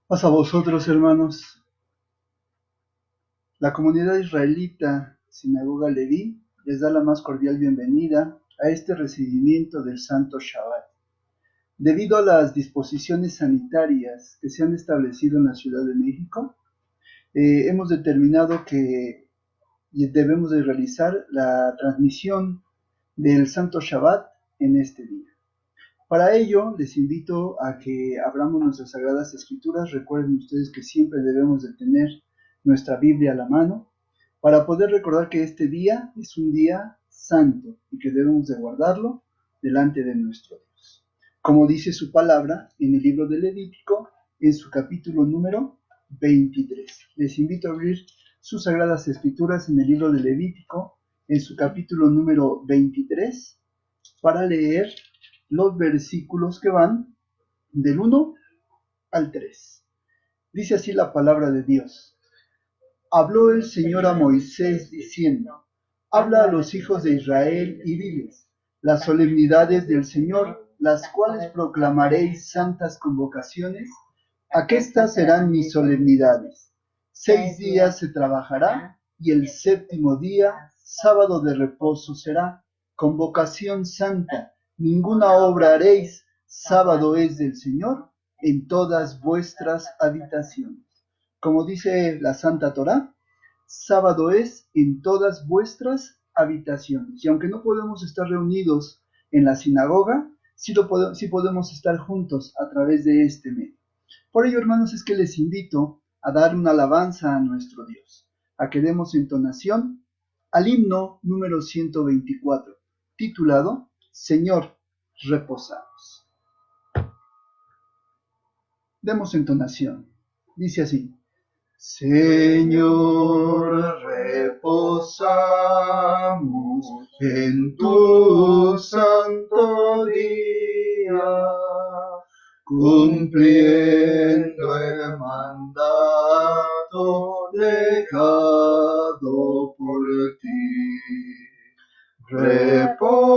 Paz a vosotros, hermanos. La comunidad israelita Sinagoga Leví les da la más cordial bienvenida a este recibimiento del Santo Shabbat. Debido a las disposiciones sanitarias que se han establecido en la Ciudad de México, hemos determinado que debemos de realizar la transmisión del Santo Shabbat en este día. Para ello, les invito a que abramos nuestras Sagradas Escrituras. Recuerden ustedes que siempre debemos de tener nuestra Biblia a la mano para poder recordar que este día es un día santo y que debemos de guardarlo delante de nuestro Dios. Como dice su palabra en el libro de Levítico, en su capítulo número 23. Les invito a abrir sus Sagradas Escrituras en el libro de Levítico, en su capítulo número 23, para leer los versículos que van del 1 al 3. Dice así la palabra de Dios. Habló el Señor a Moisés diciendo, habla a los hijos de Israel y diles, las solemnidades del Señor, las cuales proclamaréis santas convocaciones, aquestas serán mis solemnidades. 6 días se trabajará y el séptimo día, sábado de reposo será, convocación santa. Ninguna obra haréis, sábado es del Señor, en todas vuestras habitaciones. Como dice la Santa Torá, sábado es en todas vuestras habitaciones. Y aunque no podemos estar reunidos en la sinagoga, sí podemos estar juntos a través de este medio. Por ello, hermanos, es que les invito a dar una alabanza a nuestro Dios, a que demos entonación al himno número 124, titulado Señor, reposamos. Demos entonación. Dice así. Señor, reposamos en tu santo día, cumpliendo el mandato dejado por ti. Reposo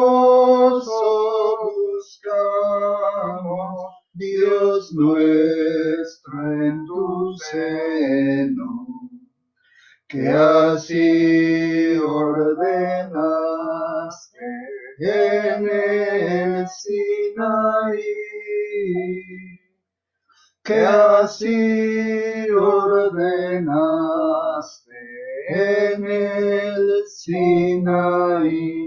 buscamos, Dios nuestro, en tu seno, que así ordenaste en el Sinaí, que así ordenaste en el Sinaí.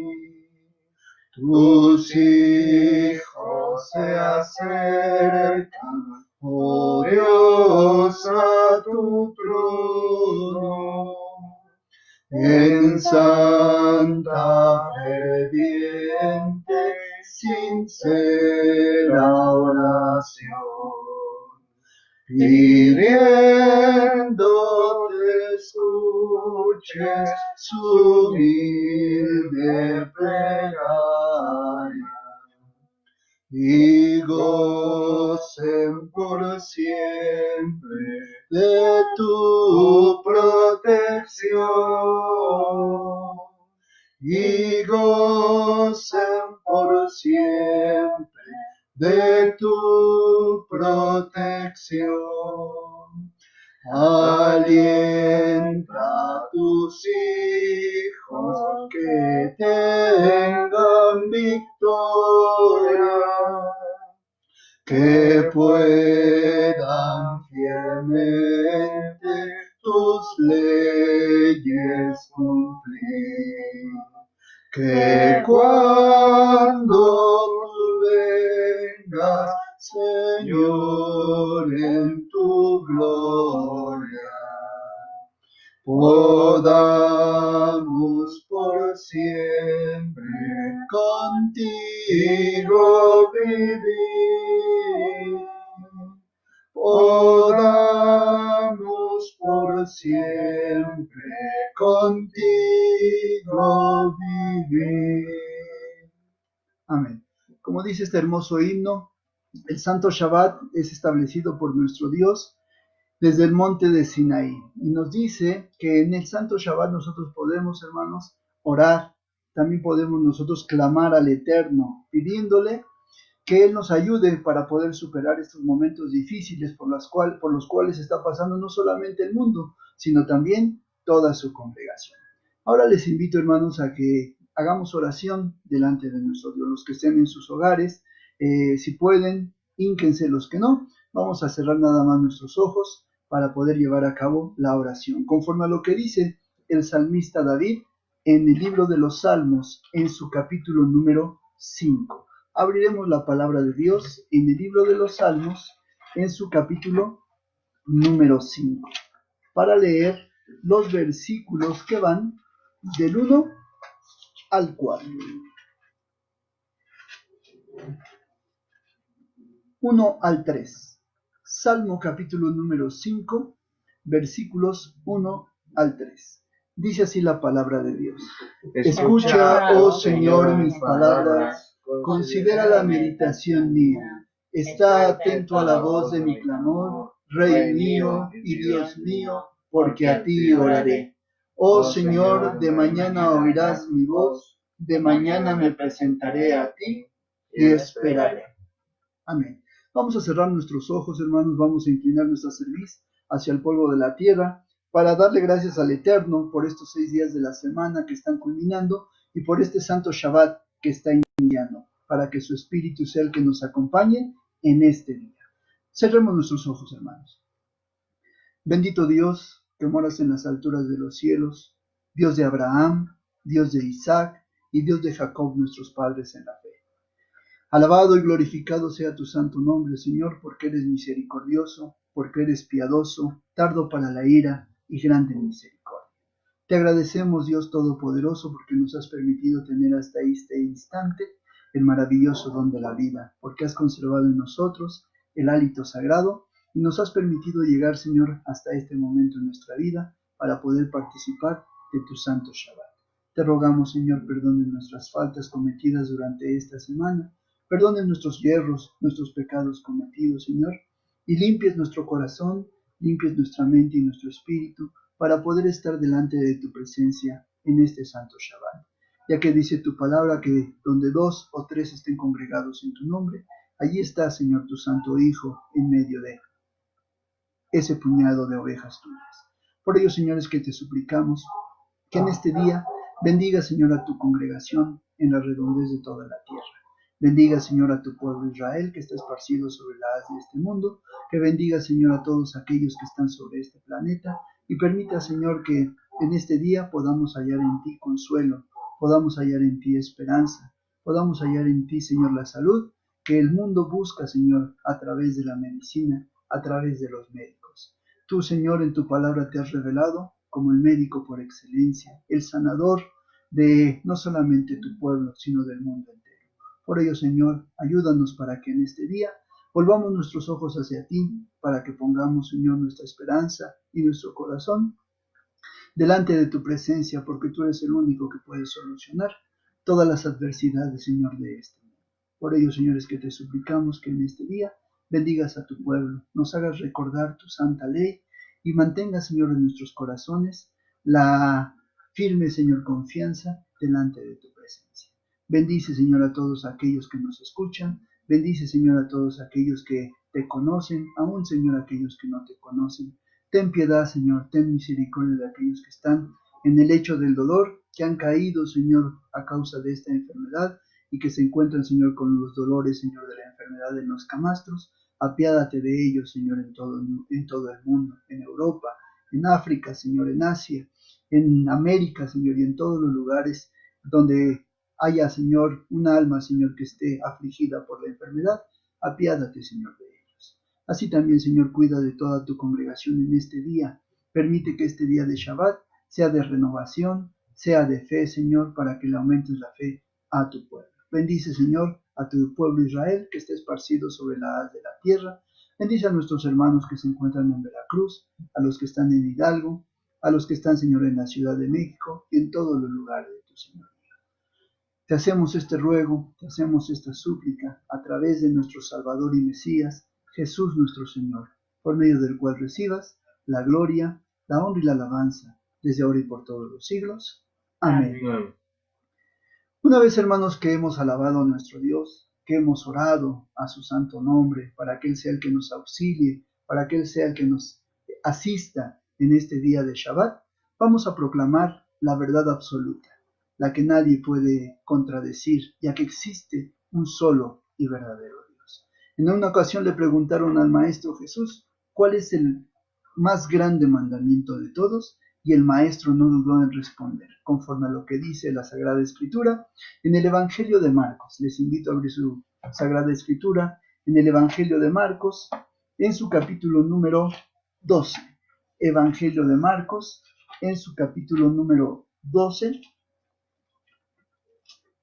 Tus hijos se acercan, oh Dios, a tu trono, en santa, ferviente, sincera oración, pidiendo te escuches su humilde plegaria y gocen por siempre de tu protección, y gocen por siempre de tu protección. Alienta a tus hijos que tengan victoria, que puedan fielmente tus leyes cumplir, que cuando tú vengas, Señor, en tu gloria, podamos por siempre contigo vivir, podamos por siempre contigo vivir. Amén. Como dice este hermoso himno, el Santo Shabbat es establecido por nuestro Dios desde el monte de Sinaí. Y nos dice que en el Santo Shabbat nosotros podemos, hermanos, orar. También podemos nosotros clamar al Eterno, pidiéndole que Él nos ayude para poder superar estos momentos difíciles por los cuales está pasando no solamente el mundo, sino también toda su congregación. Ahora les invito, hermanos, a que hagamos oración delante de nuestro Dios, los que estén en sus hogares, si pueden, hínquense, los que no, vamos a cerrar nada más nuestros ojos para poder llevar a cabo la oración, conforme a lo que dice el salmista David en el libro de los Salmos, en su capítulo número 5. Abriremos la palabra de Dios en el libro de los Salmos, en su capítulo número 5, para leer los versículos que van del 1 al 4. 1 al 3. Salmo capítulo número 5, versículos 1 al 3. Dice así la palabra de Dios. Escucha, oh Señor, mis palabras, considera la meditación mía. Está atento a la voz de mi clamor, Rey mío y Dios mío, porque a ti oraré. Oh Señor, de mañana oirás mi voz, de mañana me presentaré a ti y esperaré. Amén. Vamos a cerrar nuestros ojos, hermanos, vamos a inclinar nuestra cerviz hacia el polvo de la tierra para darle gracias al Eterno por estos 6 días de la semana que están culminando y por este santo Shabbat que está iniciando, para que su Espíritu sea el que nos acompañe en este día. Cerremos nuestros ojos, hermanos. Bendito Dios, que moras en las alturas de los cielos, Dios de Abraham, Dios de Isaac y Dios de Jacob, nuestros padres en la fe. Alabado y glorificado sea tu santo nombre, Señor, porque eres misericordioso, porque eres piadoso, tardo para la ira y grande en misericordia. Te agradecemos, Dios Todopoderoso, porque nos has permitido tener hasta este instante el maravilloso don de la vida, porque has conservado en nosotros el hálito sagrado y nos has permitido llegar, Señor, hasta este momento en nuestra vida para poder participar de tu santo Shabbat. Te rogamos, Señor, perdone nuestras faltas cometidas durante esta semana. Perdone nuestros yerros, nuestros pecados cometidos, Señor, y limpies nuestro corazón, limpies nuestra mente y nuestro espíritu para poder estar delante de tu presencia en este santo Shabbat. Ya que dice tu palabra que donde 2 o 3 estén congregados en tu nombre, allí está, Señor, tu santo Hijo en medio de ese puñado de ovejas tuyas. Por ello, señores, que te suplicamos que en este día bendiga, Señor, a tu congregación en la redondez de toda la tierra. Bendiga, Señor, a tu pueblo Israel que está esparcido sobre la haz de este mundo. Que bendiga, Señor, a todos aquellos que están sobre este planeta. Y permita, Señor, que en este día podamos hallar en ti consuelo, podamos hallar en ti esperanza, podamos hallar en ti, Señor, la salud que el mundo busca, Señor, a través de la medicina, a través de los médicos. Tú, Señor, en tu palabra te has revelado como el médico por excelencia, el sanador de no solamente tu pueblo, sino del mundo entero. Por ello, Señor, ayúdanos para que en este día volvamos nuestros ojos hacia ti, para que pongamos, Señor, nuestra esperanza y nuestro corazón delante de tu presencia, porque tú eres el único que puede solucionar todas las adversidades, Señor, de este mundo. Por ello, señores, que te suplicamos que en este día bendigas a tu pueblo, nos hagas recordar tu santa ley y mantengas, Señor, en nuestros corazones la firme, Señor, confianza delante de tu presencia. Bendice, Señor, a todos aquellos que nos escuchan. Bendice, Señor, a todos aquellos que te conocen, aún, Señor, aquellos que no te conocen. Ten piedad, Señor, ten misericordia de aquellos que están en el lecho del dolor, que han caído, Señor, a causa de esta enfermedad y que se encuentran, Señor, con los dolores, Señor, de la enfermedad en los camastros. Apiádate de ellos, Señor, en todo el mundo, en Europa, en África, Señor, en Asia, en América, Señor, y en todos los lugares donde haya, Señor, un alma, Señor, que esté afligida por la enfermedad. Apiádate, Señor, de ellos. Así también, Señor, cuida de toda tu congregación en este día. Permite que este día de Shabbat sea de renovación, sea de fe, Señor, para que le aumentes la fe a tu pueblo. Bendice, Señor, a tu pueblo Israel que está esparcido sobre la haz de la tierra. Bendice a nuestros hermanos que se encuentran en Veracruz, a los que están en Hidalgo, a los que están, Señor, en la Ciudad de México y en todos los lugares de tu Señoría. Te hacemos este ruego, te hacemos esta súplica a través de nuestro Salvador y Mesías, Jesús nuestro Señor, por medio del cual recibas la gloria, la honra y la alabanza, desde ahora y por todos los siglos. Amén. Una vez, hermanos, que hemos alabado a nuestro Dios, que hemos orado a su santo nombre, para que Él sea el que nos auxilie, para que Él sea el que nos asista en este día de Shabbat, vamos a proclamar la verdad absoluta, la que nadie puede contradecir, ya que existe un solo y verdadero Dios. En una ocasión le preguntaron al Maestro Jesús, ¿cuál es el más grande mandamiento de todos? Y el Maestro no dudó en responder, conforme a lo que dice la Sagrada Escritura en el Evangelio de Marcos. Les invito a abrir su Sagrada Escritura en el Evangelio de Marcos, en su capítulo número 12. Evangelio de Marcos, en su capítulo número 12.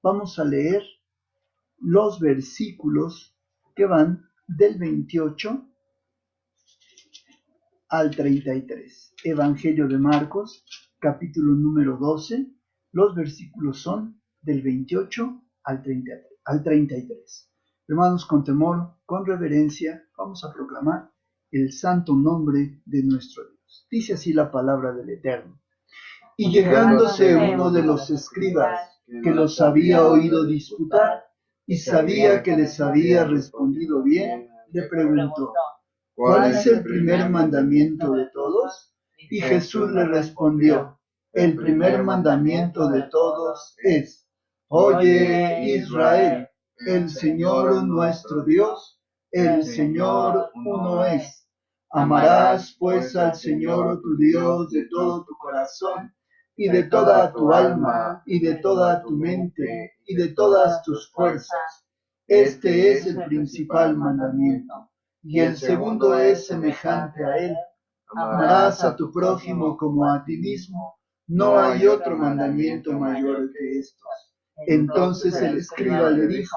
Vamos a leer los versículos que van del 28 al 33. Evangelio de Marcos, capítulo número 12. Los versículos son del 28 al 33. Hermanos, con temor, con reverencia, vamos a proclamar el santo nombre de nuestro Dios. Dice así la palabra del Eterno. Y llegándose uno de los escribas que los había oído disputar y sabía que les había respondido bien, le preguntó: ¿cuál es el primer mandamiento de todos? Y Jesús le respondió: el primer mandamiento de todos es: Oye, Israel, el Señor nuestro Dios, el Señor uno es. Amarás pues al Señor tu Dios de todo tu corazón, y de toda tu alma, y de toda tu mente, y de todas tus fuerzas. Este es el principal mandamiento. Y el segundo es semejante a él: amarás a tu prójimo como a ti mismo. No hay otro mandamiento mayor que estos. Entonces el escriba le dijo: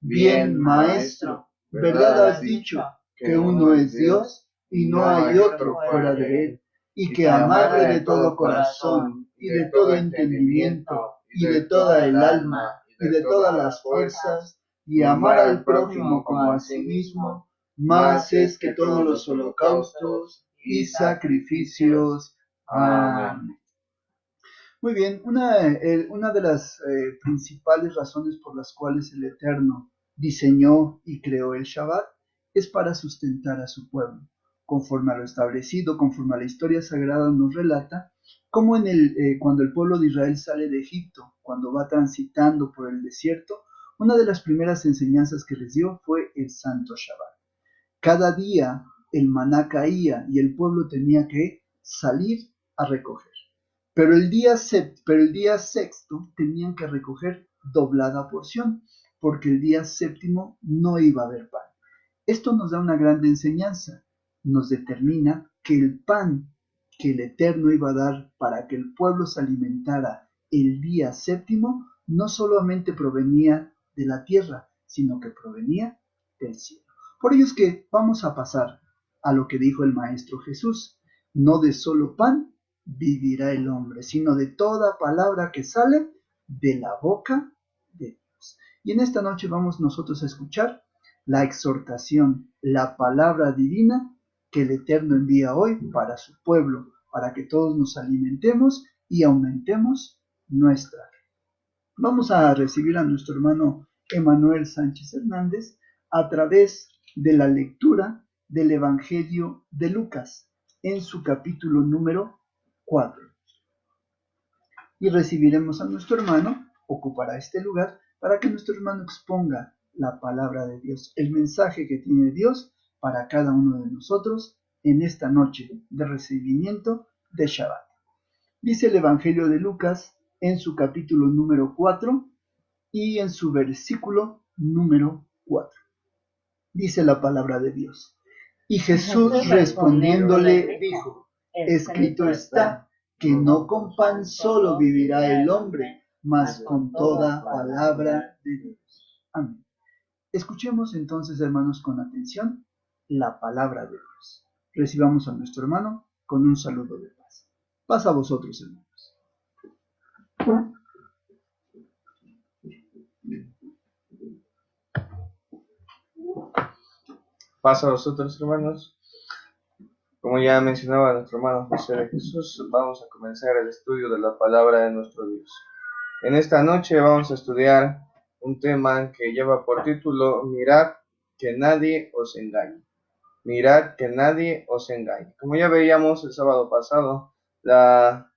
bien, maestro, ¿verdad has dicho que uno es Dios y no hay otro fuera de él? Y que amarle de todo corazón y de todo entendimiento y de toda el alma y de todas las fuerzas, y amar al prójimo como a sí mismo, más es que todos los holocaustos y sacrificios. Amén. Muy bien, una de las principales razones por las cuales el Eterno diseñó y creó el Shabbat es para sustentar a su pueblo, conforme a lo establecido, conforme a la historia sagrada nos relata, como cuando el pueblo de Israel sale de Egipto, cuando va transitando por el desierto, una de las primeras enseñanzas que les dio fue el Santo Shabbat. Cada día el maná caía y el pueblo tenía que salir a recoger. Pero el día sexto tenían que recoger doblada porción, porque el día séptimo no iba a haber pan. Esto nos da una gran enseñanza. Nos determina que el pan que el Eterno iba a dar para que el pueblo se alimentara el día séptimo no solamente provenía de la tierra, sino que provenía del cielo. Por ello es que vamos a pasar a lo que dijo el Maestro Jesús: no de solo pan vivirá el hombre, sino de toda palabra que sale de la boca de Dios. Y en esta noche vamos nosotros a escuchar la exhortación, la palabra divina que el Eterno envía hoy para su pueblo, para que todos nos alimentemos y aumentemos nuestra fe. Vamos a recibir a nuestro hermano Emanuel Sánchez Hernández a través de la lectura del Evangelio de Lucas en su capítulo número 4. Y recibiremos a nuestro hermano, ocupará este lugar, para que nuestro hermano exponga la palabra de Dios, el mensaje que tiene Dios para cada uno de nosotros en esta noche de recibimiento de Shabbat. Dice el Evangelio de Lucas en su capítulo número 4 y en su versículo número 4. Dice la palabra de Dios: y Jesús respondiéndole dijo: escrito está, que no con pan solo vivirá el hombre, mas con toda palabra de Dios. Amén. Escuchemos entonces, hermanos, con atención la palabra de Dios. Recibamos a nuestro hermano con un saludo de paz. Paz a vosotros, hermanos. Paz a vosotros, hermanos. Como ya mencionaba nuestro hermano José de Jesús, vamos a comenzar el estudio de la palabra de nuestro Dios. En esta noche vamos a estudiar un tema que lleva por título Mirad que nadie os engañe. Mirad que nadie os engañe. Como ya veíamos el sábado pasado, la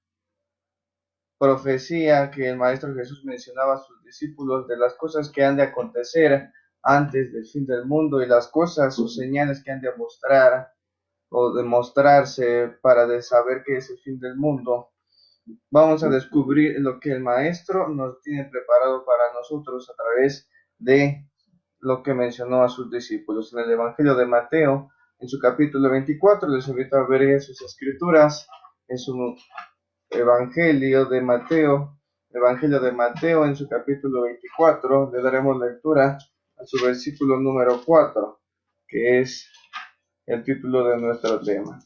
profecía que el Maestro Jesús mencionaba a sus discípulos de las cosas que han de acontecer antes del fin del mundo y las cosas o señales que han de mostrar o demostrarse para de saber que es el fin del mundo. Vamos a descubrir lo que el Maestro nos tiene preparado para nosotros a través de lo que mencionó a sus discípulos. En el Evangelio de Mateo, en su capítulo 24, les invito a ver sus escrituras, en su Evangelio de Mateo, en su capítulo 24, le daremos lectura a su versículo número 4, que es el título de nuestro tema.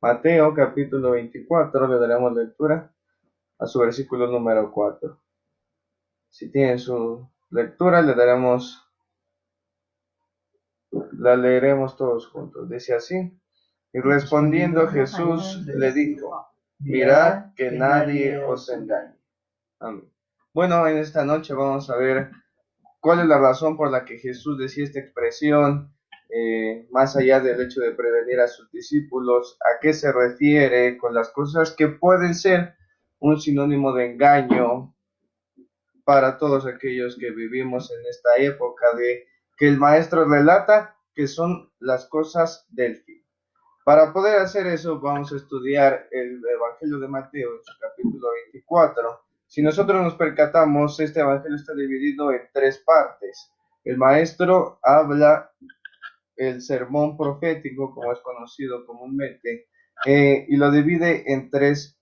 Mateo capítulo 24, le daremos lectura a su versículo número 4. Si tienen su lectura, la leeremos todos juntos. Dice así: y respondiendo Jesús le dijo: mirad que nadie os engañe. Amén. Bueno, en esta noche vamos a ver cuál es la razón por la que Jesús decía esta expresión, más allá del hecho de prevenir a sus discípulos, a qué se refiere con las cosas que pueden ser un sinónimo de engaño para todos aquellos que vivimos en esta época de que el Maestro relata que son las cosas del fin. Para poder hacer eso, vamos a estudiar el Evangelio de Mateo en su capítulo 24. Si nosotros nos percatamos, este Evangelio está dividido en tres partes. El Maestro habla el sermón profético, como es conocido comúnmente, y lo divide en tres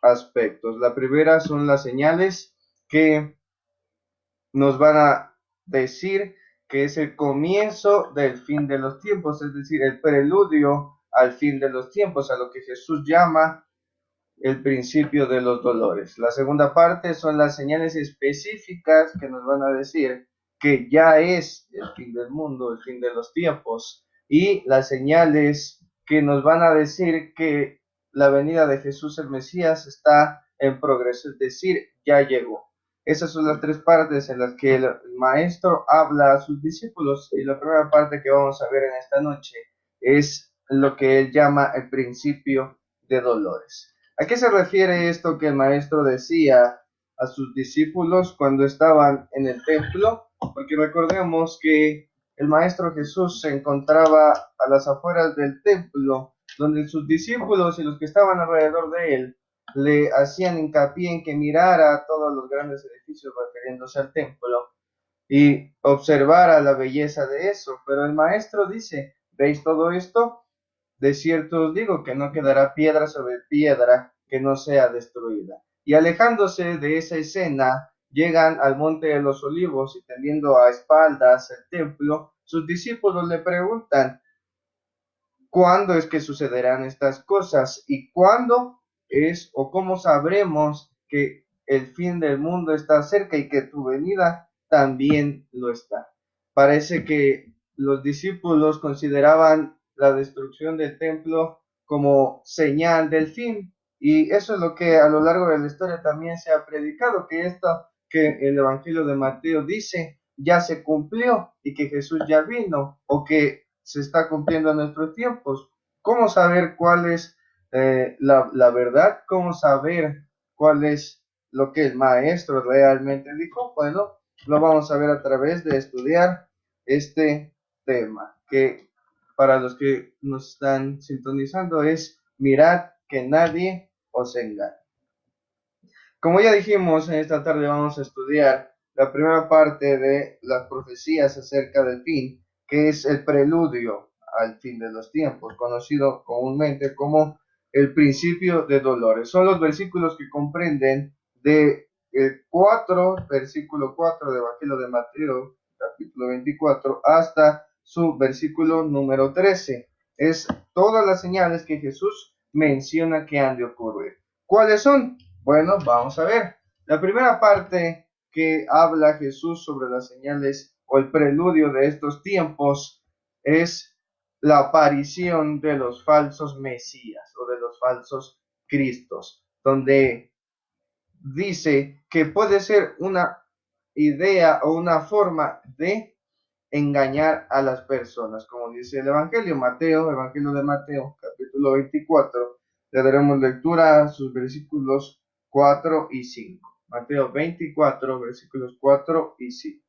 aspectos. La primera son las señales que nos van a decir que es el comienzo del fin de los tiempos, es decir, el preludio al fin de los tiempos, a lo que Jesús llama el principio de los dolores. La segunda parte son las señales específicas que nos van a decir que ya es el fin del mundo, el fin de los tiempos, y las señales que nos van a decir que la venida de Jesús el Mesías está en progreso, es decir, ya llegó. Esas son las tres partes en las que el Maestro habla a sus discípulos, y la primera parte que vamos a ver en esta noche es lo que él llama el principio de dolores. ¿A qué se refiere esto que el Maestro decía a sus discípulos cuando estaban en el templo? Porque recordemos que el Maestro Jesús se encontraba a las afueras del templo, donde sus discípulos y los que estaban alrededor de él le hacían hincapié en que mirara todos los grandes edificios refiriéndose al templo y observara la belleza de eso. Pero el Maestro dice: ¿veis todo esto? De cierto os digo que no quedará piedra sobre piedra que no sea destruida. Y alejándose de esa escena, llegan al monte de los olivos y tendiendo a espaldas el templo, sus discípulos le preguntan: ¿cuándo es que sucederán estas cosas? ¿Y cuándo es o cómo sabremos que el fin del mundo está cerca y que tu venida también lo está? Parece que los discípulos consideraban la destrucción del templo como señal del fin, y eso es lo que a lo largo de la historia también se ha predicado, que esto que el Evangelio de Mateo dice ya se cumplió y que Jesús ya vino, o que se está cumpliendo en nuestros tiempos. ¿Cómo saber cuál es la verdad? ¿Cómo saber cuál es lo que el Maestro realmente dijo? Bueno, lo vamos a ver a través de estudiar este tema, que para los que nos están sintonizando es: mirad que nadie os engañe. Como ya dijimos, en esta tarde vamos a estudiar la primera parte de las profecías acerca del fin, que es el preludio al fin de los tiempos, conocido comúnmente como el principio de dolores. Son los versículos que comprenden de el versículo 4 de Evangelio de Mateo, capítulo 24, hasta su versículo número 13. Es todas las señales que Jesús menciona que han de ocurrir. ¿Cuáles son? Bueno, vamos a ver. La primera parte que habla Jesús sobre las señales o el preludio de estos tiempos es la aparición de los falsos mesías o de los falsos cristos, donde dice que puede ser una idea o una forma de engañar a las personas, como dice el Evangelio de Mateo, capítulo 24. Le daremos lectura a sus versículos 4 y 5. Mateo 24, versículos 4 y 5.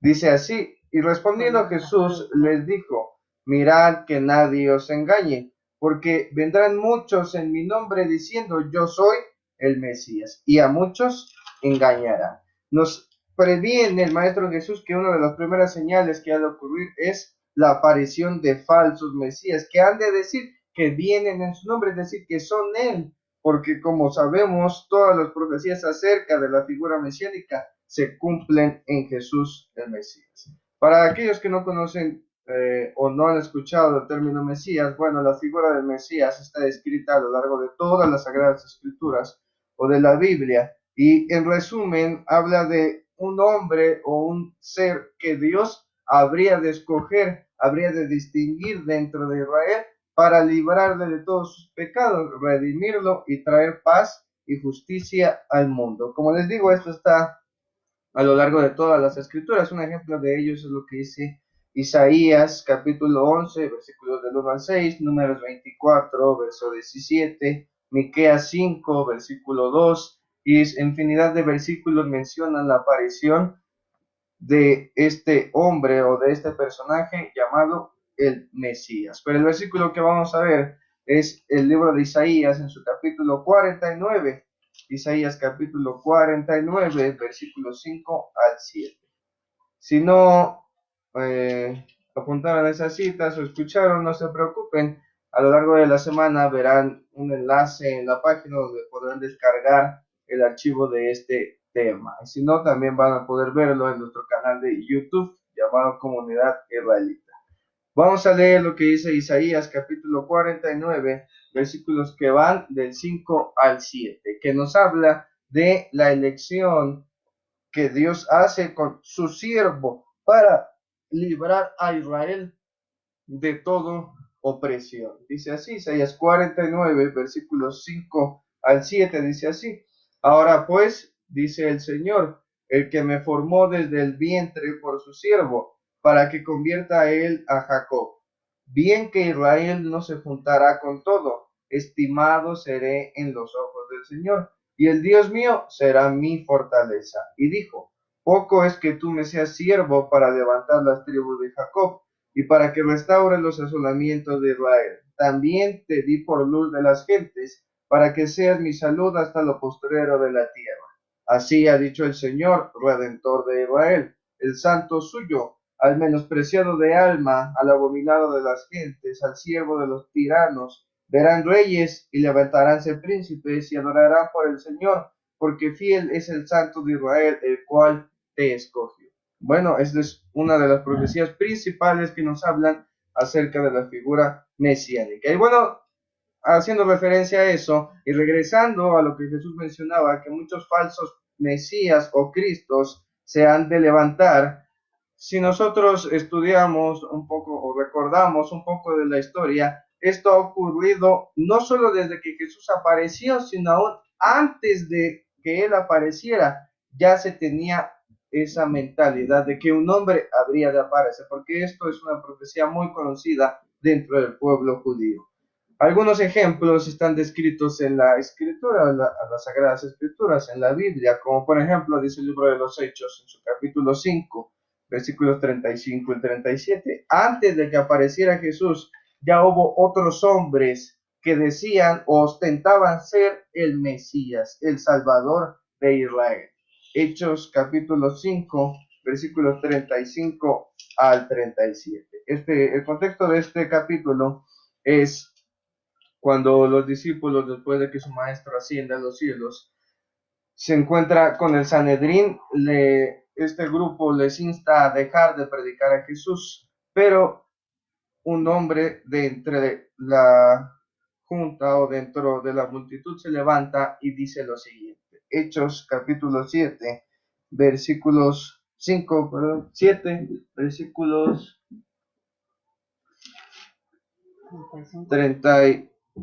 Dice así: y respondiendo Jesús les dijo: mirad que nadie os engañe, porque vendrán muchos en mi nombre diciendo: yo soy el Mesías, y a muchos engañarán. Nos previene el Maestro Jesús que una de las primeras señales que ha de ocurrir es la aparición de falsos Mesías, que han de decir que vienen en su nombre, es decir, que son Él, porque como sabemos, todas las profecías acerca de la figura mesiánica se cumplen en Jesús el Mesías. Para aquellos que no conocen o no han escuchado el término Mesías, bueno, la figura del Mesías está descrita a lo largo de todas las Sagradas Escrituras o de la Biblia, y en resumen habla de un hombre o un ser que Dios habría de escoger, habría de distinguir dentro de Israel para librarle de todos sus pecados, redimirlo y traer paz y justicia al mundo. Como les digo, esto está a lo largo de todas las escrituras. Un ejemplo de ellos es lo que dice Isaías capítulo 11, versículos del 1 al 6, Números 24, verso 17, Miqueas 5, versículo 2, y infinidad de versículos mencionan la aparición de este hombre o de este personaje llamado el Mesías. Pero el versículo que vamos a ver es el libro de Isaías en su capítulo 49. Isaías capítulo 49, versículos 5 al 7. Si no apuntaron esas citas o escucharon, no se preocupen. A lo largo de la semana verán un enlace en la página donde podrán descargar el archivo de este tema. Y si no, también van a poder verlo en nuestro canal de YouTube llamado Comunidad Israelita. Vamos a leer lo que dice Isaías capítulo 49, versículos que van del 5 al 7, que nos habla de la elección que Dios hace con su siervo para librar a Israel de todo opresión. Dice así, Isaías 49, versículos 5 al 7, dice así: ahora pues, dice el Señor, el que me formó desde el vientre por su siervo, para que convierta a él a Jacob. Bien que Israel no se juntará con todo, estimado seré en los ojos del Señor, y el Dios mío será mi fortaleza. Y dijo: poco es que tú me seas siervo para levantar las tribus de Jacob, y para que restaure los asolamientos de Israel. También te di por luz de las gentes, para que seas mi salud hasta lo postrero de la tierra. Así ha dicho el Señor, Redentor de Israel, el santo suyo, al menospreciado de alma, al abominado de las gentes, al siervo de los tiranos. Verán reyes y levantaránse príncipes y adorarán por el Señor, porque fiel es el santo de Israel, el cual te escogió. Bueno, esta es una de las profecías principales que nos hablan acerca de la figura mesiánica. Y bueno, haciendo referencia a eso y regresando a lo que Jesús mencionaba, que muchos falsos mesías o cristos se han de levantar, si nosotros estudiamos un poco o recordamos un poco de la historia, esto ha ocurrido no solo desde que Jesús apareció, sino aún antes de que él apareciera, ya se tenía esa mentalidad de que un hombre habría de aparecer, porque esto es una profecía muy conocida dentro del pueblo judío. Algunos ejemplos están descritos en la escritura, las sagradas escrituras, en la Biblia, como por ejemplo dice el libro de los Hechos en su capítulo 5, versículos 35 y 37. Antes de que apareciera Jesús, ya hubo otros hombres que decían o ostentaban ser el Mesías, el Salvador de Israel. Hechos capítulo 5, versículos 35 al 37. El contexto de este capítulo es cuando los discípulos, después de que su maestro ascienda a los cielos, se encuentra con el Sanedrín, este grupo les insta a dejar de predicar a Jesús, pero un hombre de entre la junta o dentro de la multitud se levanta y dice lo siguiente. Hechos capítulo 7, versículos 7, versículos 30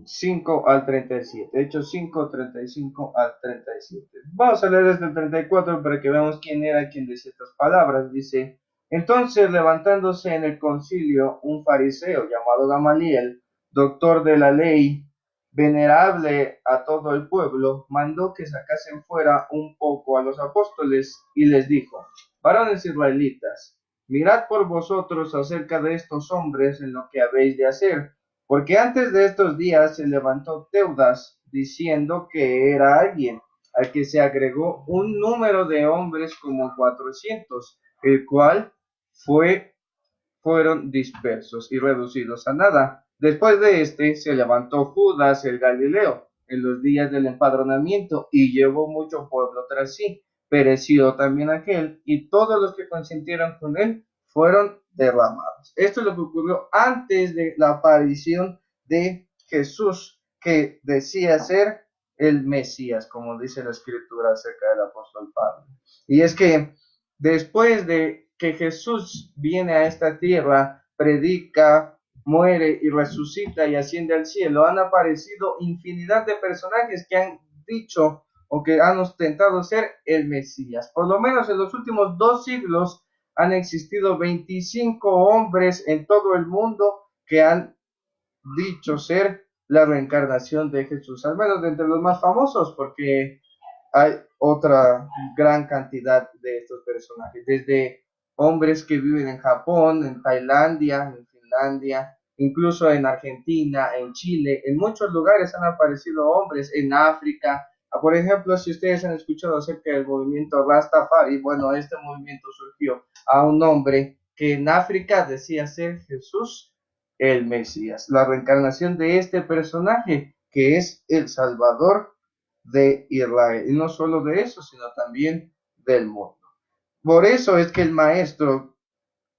5 al 37. Hechos 5, 35 al 37. Vamos a leer desde el 34 para que veamos quién era quien decía estas palabras. Dice: entonces, levantándose en el concilio un fariseo llamado Gamaliel, doctor de la ley, venerable a todo el pueblo, mandó que sacasen fuera un poco a los apóstoles y les dijo: varones israelitas, mirad por vosotros acerca de estos hombres en lo que habéis de hacer, porque antes de estos días se levantó Teudas diciendo que era alguien, al que se agregó un número de hombres como 400, el cual fueron dispersos y reducidos a nada. Después de este se levantó Judas el Galileo en los días del empadronamiento y llevó mucho pueblo tras sí. Pereció también aquel, y todos los que consintieron con él fueron derramados. Esto es lo que ocurrió antes de la aparición de Jesús, que decía ser el Mesías, como dice la escritura acerca del apóstol Pablo. Y es que después de que Jesús viene a esta tierra, predica, muere y resucita y asciende al cielo, han aparecido infinidad de personajes que han dicho o que han ostentado ser el Mesías. Por lo menos en los últimos 2 siglos han existido 25 hombres en todo el mundo que han dicho ser la reencarnación de Jesús, al menos de entre los más famosos, porque hay otra gran cantidad de estos personajes, desde hombres que viven en Japón, en Tailandia, en Finlandia, incluso en Argentina, en Chile, en muchos lugares han aparecido hombres, en África. Por ejemplo, si ustedes han escuchado acerca del movimiento Rastafari, bueno, este movimiento surgió a un hombre que en África decía ser Jesús el Mesías, la reencarnación de este personaje que es el Salvador de Israel, y no solo de eso, sino también del mundo. Por eso es que el maestro,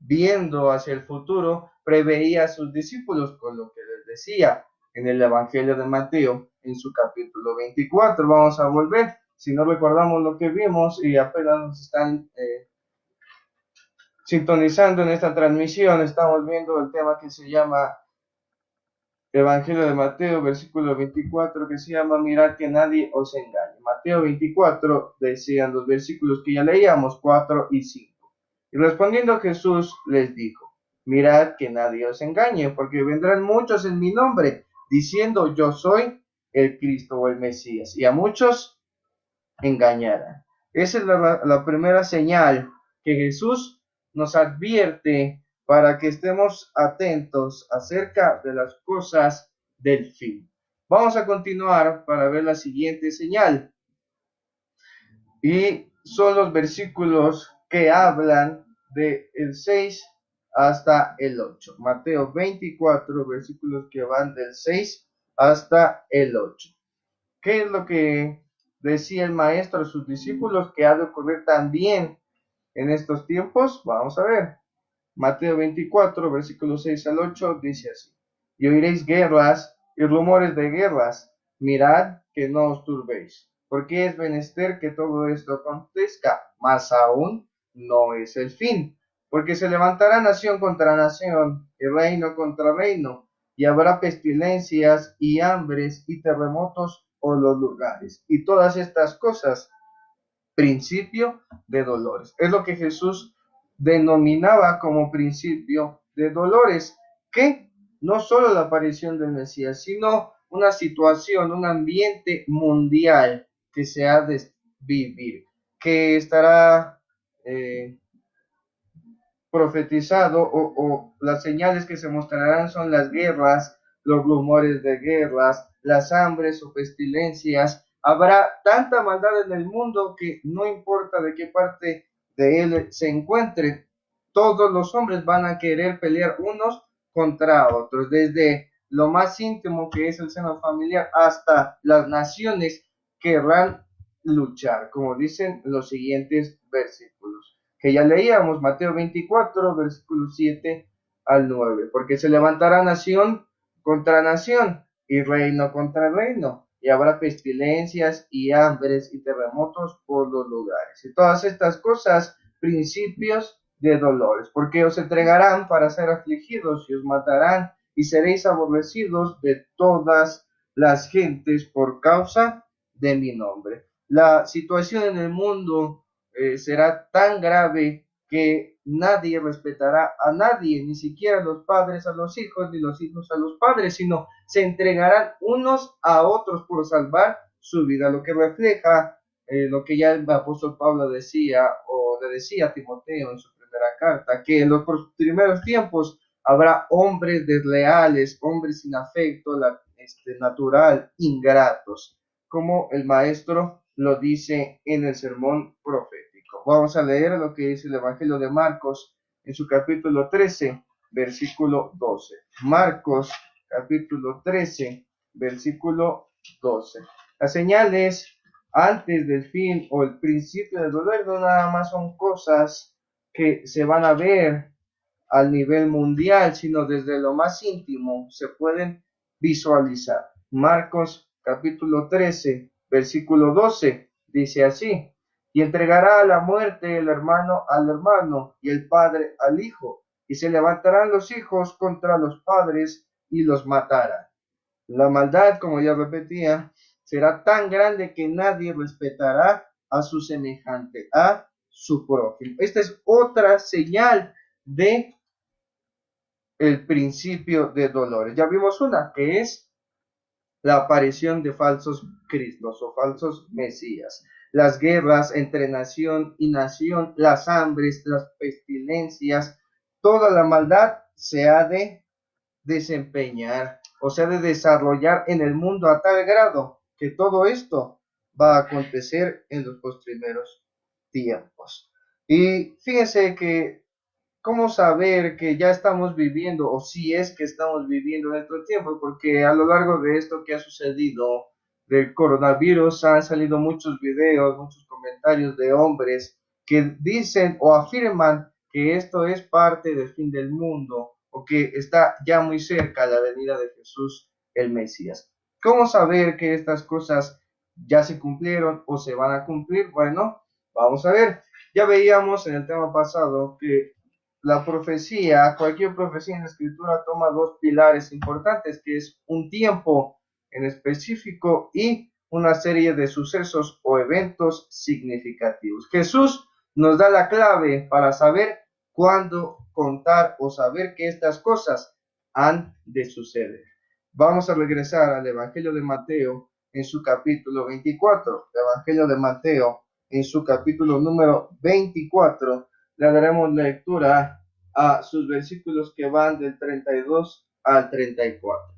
viendo hacia el futuro, preveía a sus discípulos con lo que les decía en el Evangelio de Mateo, en su capítulo 24. Vamos a volver, si no recordamos lo que vimos y apenas nos están sintonizando en esta transmisión, estamos viendo el tema que se llama Evangelio de Mateo, versículo 24, que se llama mirad que nadie os engañe. Mateo 24, decían los versículos que ya leíamos, 4 y 5. Y respondiendo Jesús les dijo: mirad que nadie os engañe, porque vendrán muchos en mi nombre, diciendo yo soy el Cristo o el Mesías, y a muchos engañarán. Esa es la primera señal que Jesús nos advierte para que estemos atentos acerca de las cosas del fin. Vamos a continuar para ver la siguiente señal. Y son los versículos que hablan del 6 hasta el 8. Mateo 24, versículos que van del 6 hasta el 8. ¿Qué es lo que decía el maestro a sus discípulos que ha de ocurrir también en estos tiempos? Vamos a ver. Mateo 24, versículos 6 al 8, dice así: y oiréis guerras y rumores de guerras. Mirad que no os turbéis, porque es menester que todo esto acontezca, mas aún no es el fin. Porque se levantará nación contra nación, y reino contra reino, y habrá pestilencias y hambres y terremotos por los lugares. Y todas estas cosas, principio de dolores. Es lo que Jesús denominaba como principio de dolores, que no solo la aparición del Mesías, sino una situación, un ambiente mundial que se ha de vivir, que estará profetizado, o las señales que se mostrarán son las guerras, los rumores de guerras, las hambres o pestilencias. Habrá tanta maldad en el mundo que no importa de qué parte de él se encuentre, todos los hombres van a querer pelear unos contra otros, desde lo más íntimo que es el seno familiar hasta las naciones querrán luchar, como dicen los siguientes versículos que ya leíamos, Mateo 24, versículos 7 al 9, porque se levantará nación contra nación y reino contra reino, y habrá pestilencias y hambres y terremotos por los lugares. Y todas estas cosas, principios de dolores, porque os entregarán para ser afligidos y os matarán y seréis aborrecidos de todas las gentes por causa de mi nombre. La situación en el mundo será tan grave que nadie respetará a nadie, ni siquiera los padres a los hijos, ni los hijos a los padres, sino se entregarán unos a otros por salvar su vida, lo que refleja lo que ya el apóstol Pablo decía, o le decía a Timoteo en su primera carta, que en los primeros tiempos habrá hombres desleales, hombres sin afecto natural, ingratos, como el maestro lo dice en el sermón profético. Vamos a leer lo que dice el Evangelio de Marcos en su capítulo 13, versículo 12. Marcos, capítulo 13, versículo 12. Las señales antes del fin o el principio del dolor no nada más son cosas que se van a ver al nivel mundial, sino desde lo más íntimo se pueden visualizar. Marcos capítulo 13, versículo 12, dice así: y entregará a la muerte el hermano al hermano y el padre al hijo, y se levantarán los hijos contra los padres y los matarán. La maldad, como ya repetía, será tan grande que nadie respetará a su semejante, a su prójimo. Esta es otra señal de el principio de dolores. Ya vimos una, que es la aparición de falsos cristos o falsos mesías, las guerras entre nación y nación, las hambres, las pestilencias, toda la maldad se ha de desempeñar o se ha de desarrollar en el mundo a tal grado que todo esto va a acontecer en los postreros tiempos. Y fíjense que cómo saber que ya estamos viviendo, o si es que estamos viviendo nuestro tiempo, porque a lo largo de esto que ha sucedido del coronavirus han salido muchos videos, muchos comentarios de hombres que dicen o afirman que esto es parte del fin del mundo o que está ya muy cerca la venida de Jesús el Mesías. ¿Cómo saber que estas cosas ya se cumplieron o se van a cumplir? Bueno, vamos a ver. Ya veíamos en el tema pasado que la profecía, cualquier profecía en la escritura toma dos pilares importantes, que es un tiempo en específico y una serie de sucesos o eventos significativos. Jesús nos da la clave para saber cuándo contar o saber que estas cosas han de suceder. Vamos a regresar al Evangelio de Mateo en su capítulo 24. Evangelio de Mateo en su capítulo número 24. Le daremos lectura a sus versículos que van del 32 al 34.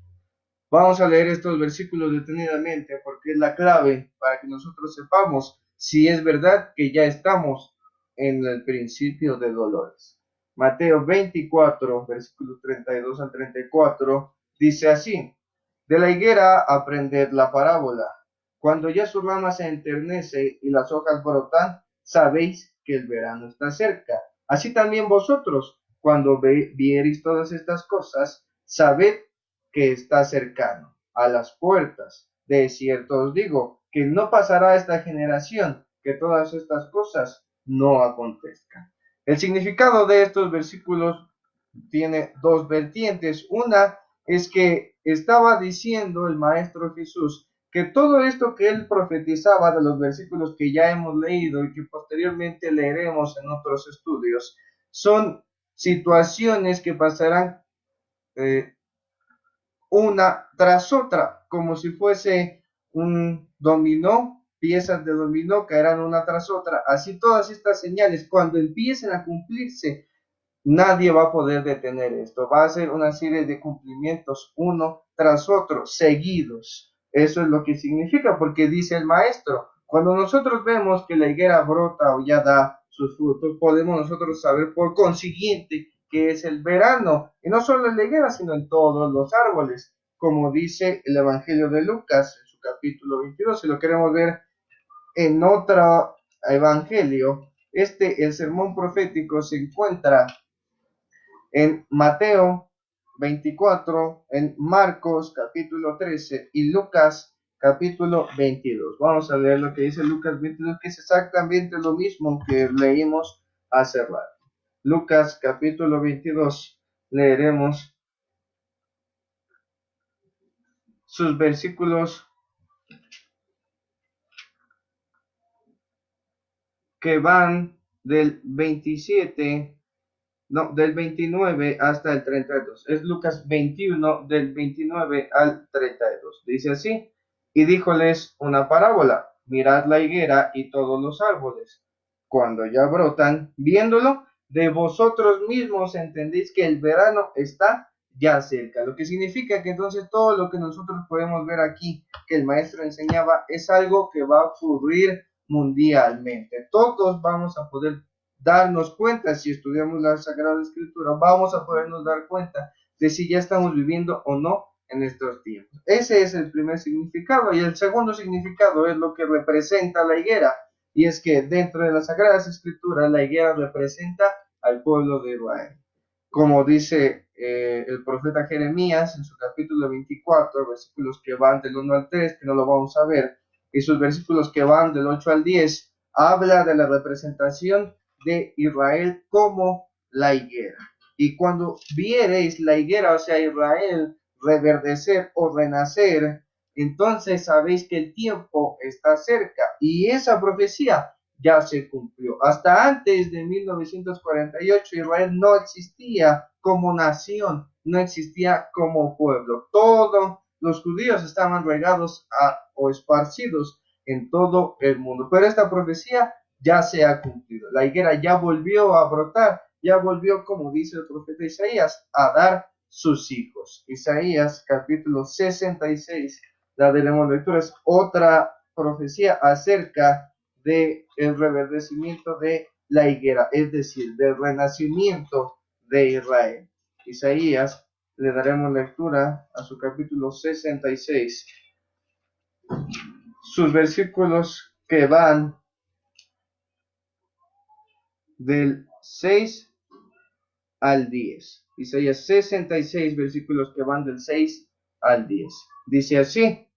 Vamos a leer estos versículos detenidamente porque es la clave para que nosotros sepamos si es verdad que ya estamos en el principio de dolores. Mateo 24, versículos 32 al 34, dice así: de la higuera aprended la parábola. Cuando ya su rama se enternece y las hojas brotan, sabéis que el verano está cerca. Así también vosotros, cuando viereis todas estas cosas, sabed que está cercano, a las puertas. De cierto os digo, que no pasará esta generación, que todas estas cosas no acontezcan. El significado de estos versículos tiene dos vertientes. Una es que estaba diciendo el Maestro Jesús que todo esto que él profetizaba de los versículos que ya hemos leído y que posteriormente leeremos en otros estudios, son situaciones que pasarán una tras otra, como si fuese un dominó, piezas de dominó caerán una tras otra. Así todas estas señales, cuando empiecen a cumplirse, nadie va a poder detener esto. Va a ser una serie de cumplimientos uno tras otro, seguidos. Eso es lo que significa, porque dice el maestro, cuando nosotros vemos que la higuera brota o ya da sus frutos, podemos nosotros saber por consiguiente que es el verano, y no solo en la higuera, sino en todos los árboles, como dice el Evangelio de Lucas en su capítulo 22. Si lo queremos ver en otro evangelio, el sermón profético se encuentra en Mateo 24, en Marcos capítulo 13 y Lucas capítulo 22. Vamos a leer lo que dice Lucas 22, que es exactamente lo mismo que leímos hace rato. Lucas capítulo 22, leeremos sus versículos que van del 27, no, del 29 hasta el 32. Es Lucas 21, del 29 al 32. Dice así: y díjoles una parábola: mirad la higuera y todos los árboles, cuando ya brotan, viéndolo, de vosotros mismos entendéis que el verano está ya cerca. Lo que significa que entonces todo lo que nosotros podemos ver aquí, que el maestro enseñaba, es algo que va a ocurrir mundialmente. Todos vamos a poder darnos cuenta, si estudiamos la Sagrada Escritura, vamos a podernos dar cuenta de si ya estamos viviendo o no en estos tiempos. Ese es el primer significado. Y el segundo significado es lo que representa la higuera, y es que dentro de las Sagradas Escrituras la higuera representa al pueblo de Israel. Como dice el profeta Jeremías en su capítulo 24, versículos que van del 1 al 3, que no lo vamos a ver, y sus versículos que van del 8 al 10, habla de la representación de Israel como la higuera. Y cuando viereis la higuera, o sea, Israel, reverdecer o renacer, entonces sabéis que el tiempo está cerca. Y esa profecía ya se cumplió. Hasta antes de 1948, Israel no existía como nación, no existía como pueblo. Todos los judíos estaban regados o esparcidos en todo el mundo. Pero esta profecía ya se ha cumplido. La higuera ya volvió a brotar, ya volvió, como dice el profeta Isaías, a dar sus hijos. Isaías capítulo 66, la daremos lectura, es otra profecía acerca del reverdecimiento de la higuera, es decir, del renacimiento de Israel. Isaías, le daremos lectura a su capítulo 66, sus versículos que van del 6 al 10. Isaías 66, versículos que van del 6 al 10. Dice así: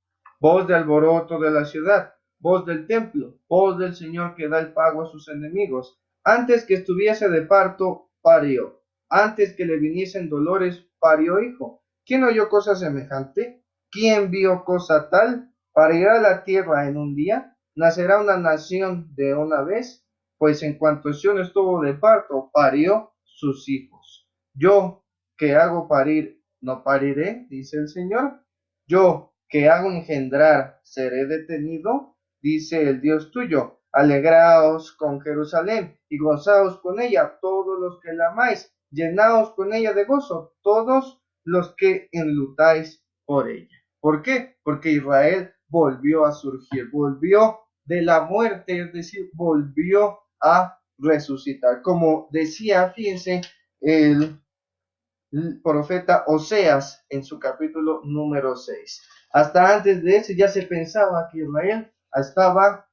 voz de alboroto de la ciudad, voz del templo, voz del Señor que da el pago a sus enemigos. Antes que estuviese de parto, parió. Antes que le viniesen dolores, parió hijo. ¿Quién oyó cosa semejante? ¿Quién vio cosa tal? ¿Parirá la tierra en un día? ¿Nacerá una nación de una vez? Pues en cuanto Sión estuvo de parto, parió sus hijos. Yo que hago parir, no pariré, dice el Señor. Yo que hago engendrar, seré detenido, dice el Dios tuyo. Alegraos con Jerusalén y gozaos con ella, todos los que la amáis. Llenaos con ella de gozo, todos los que enlutáis por ella. ¿Por qué? Porque Israel volvió a surgir, volvió de la muerte, es decir, volvió a resucitar. Como decía, fíjense, el profeta Oseas en su capítulo número 6. Hasta antes de eso ya se pensaba que Israel estaba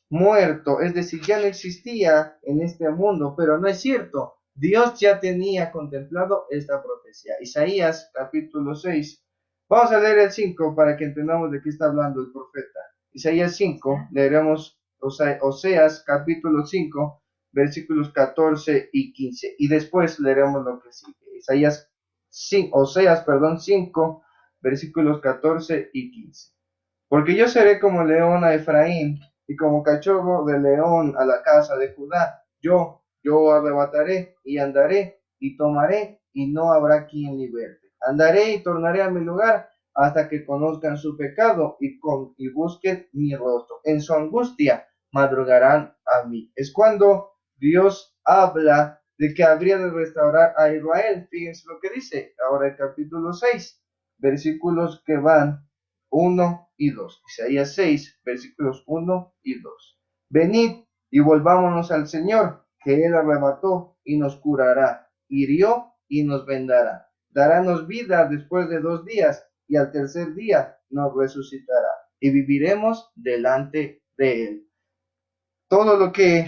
muerto, es decir, ya no existía en este mundo, pero no es cierto. Dios ya tenía contemplado esta profecía. Isaías capítulo 6. Vamos a leer el 5 para que entendamos de qué está hablando el profeta. Isaías 5, leeremos Oseas capítulo 5, versículos 14 y 15. Y después leeremos lo que sigue. Oseas 5, versículos 14 y 15. Porque yo seré como león a Efraín, y como cachorro de león a la casa de Judá. Yo arrebataré y andaré y tomaré, y no habrá quien liberte. Andaré y tornaré a mi lugar hasta que conozcan su pecado y busquen mi rostro. En su angustia madrugarán a mí. Es cuando Dios habla de que habría de restaurar a Israel. Fíjense lo que dice ahora el capítulo 6, versículos que van 1 y 2. Isaías 6, versículos 1 y 2. Venid y volvámonos al Señor, que Él arrebató y nos curará, hirió y nos vendará. Darános vida después de 2 días, y al tercer día nos resucitará, y viviremos delante de Él. Todo lo que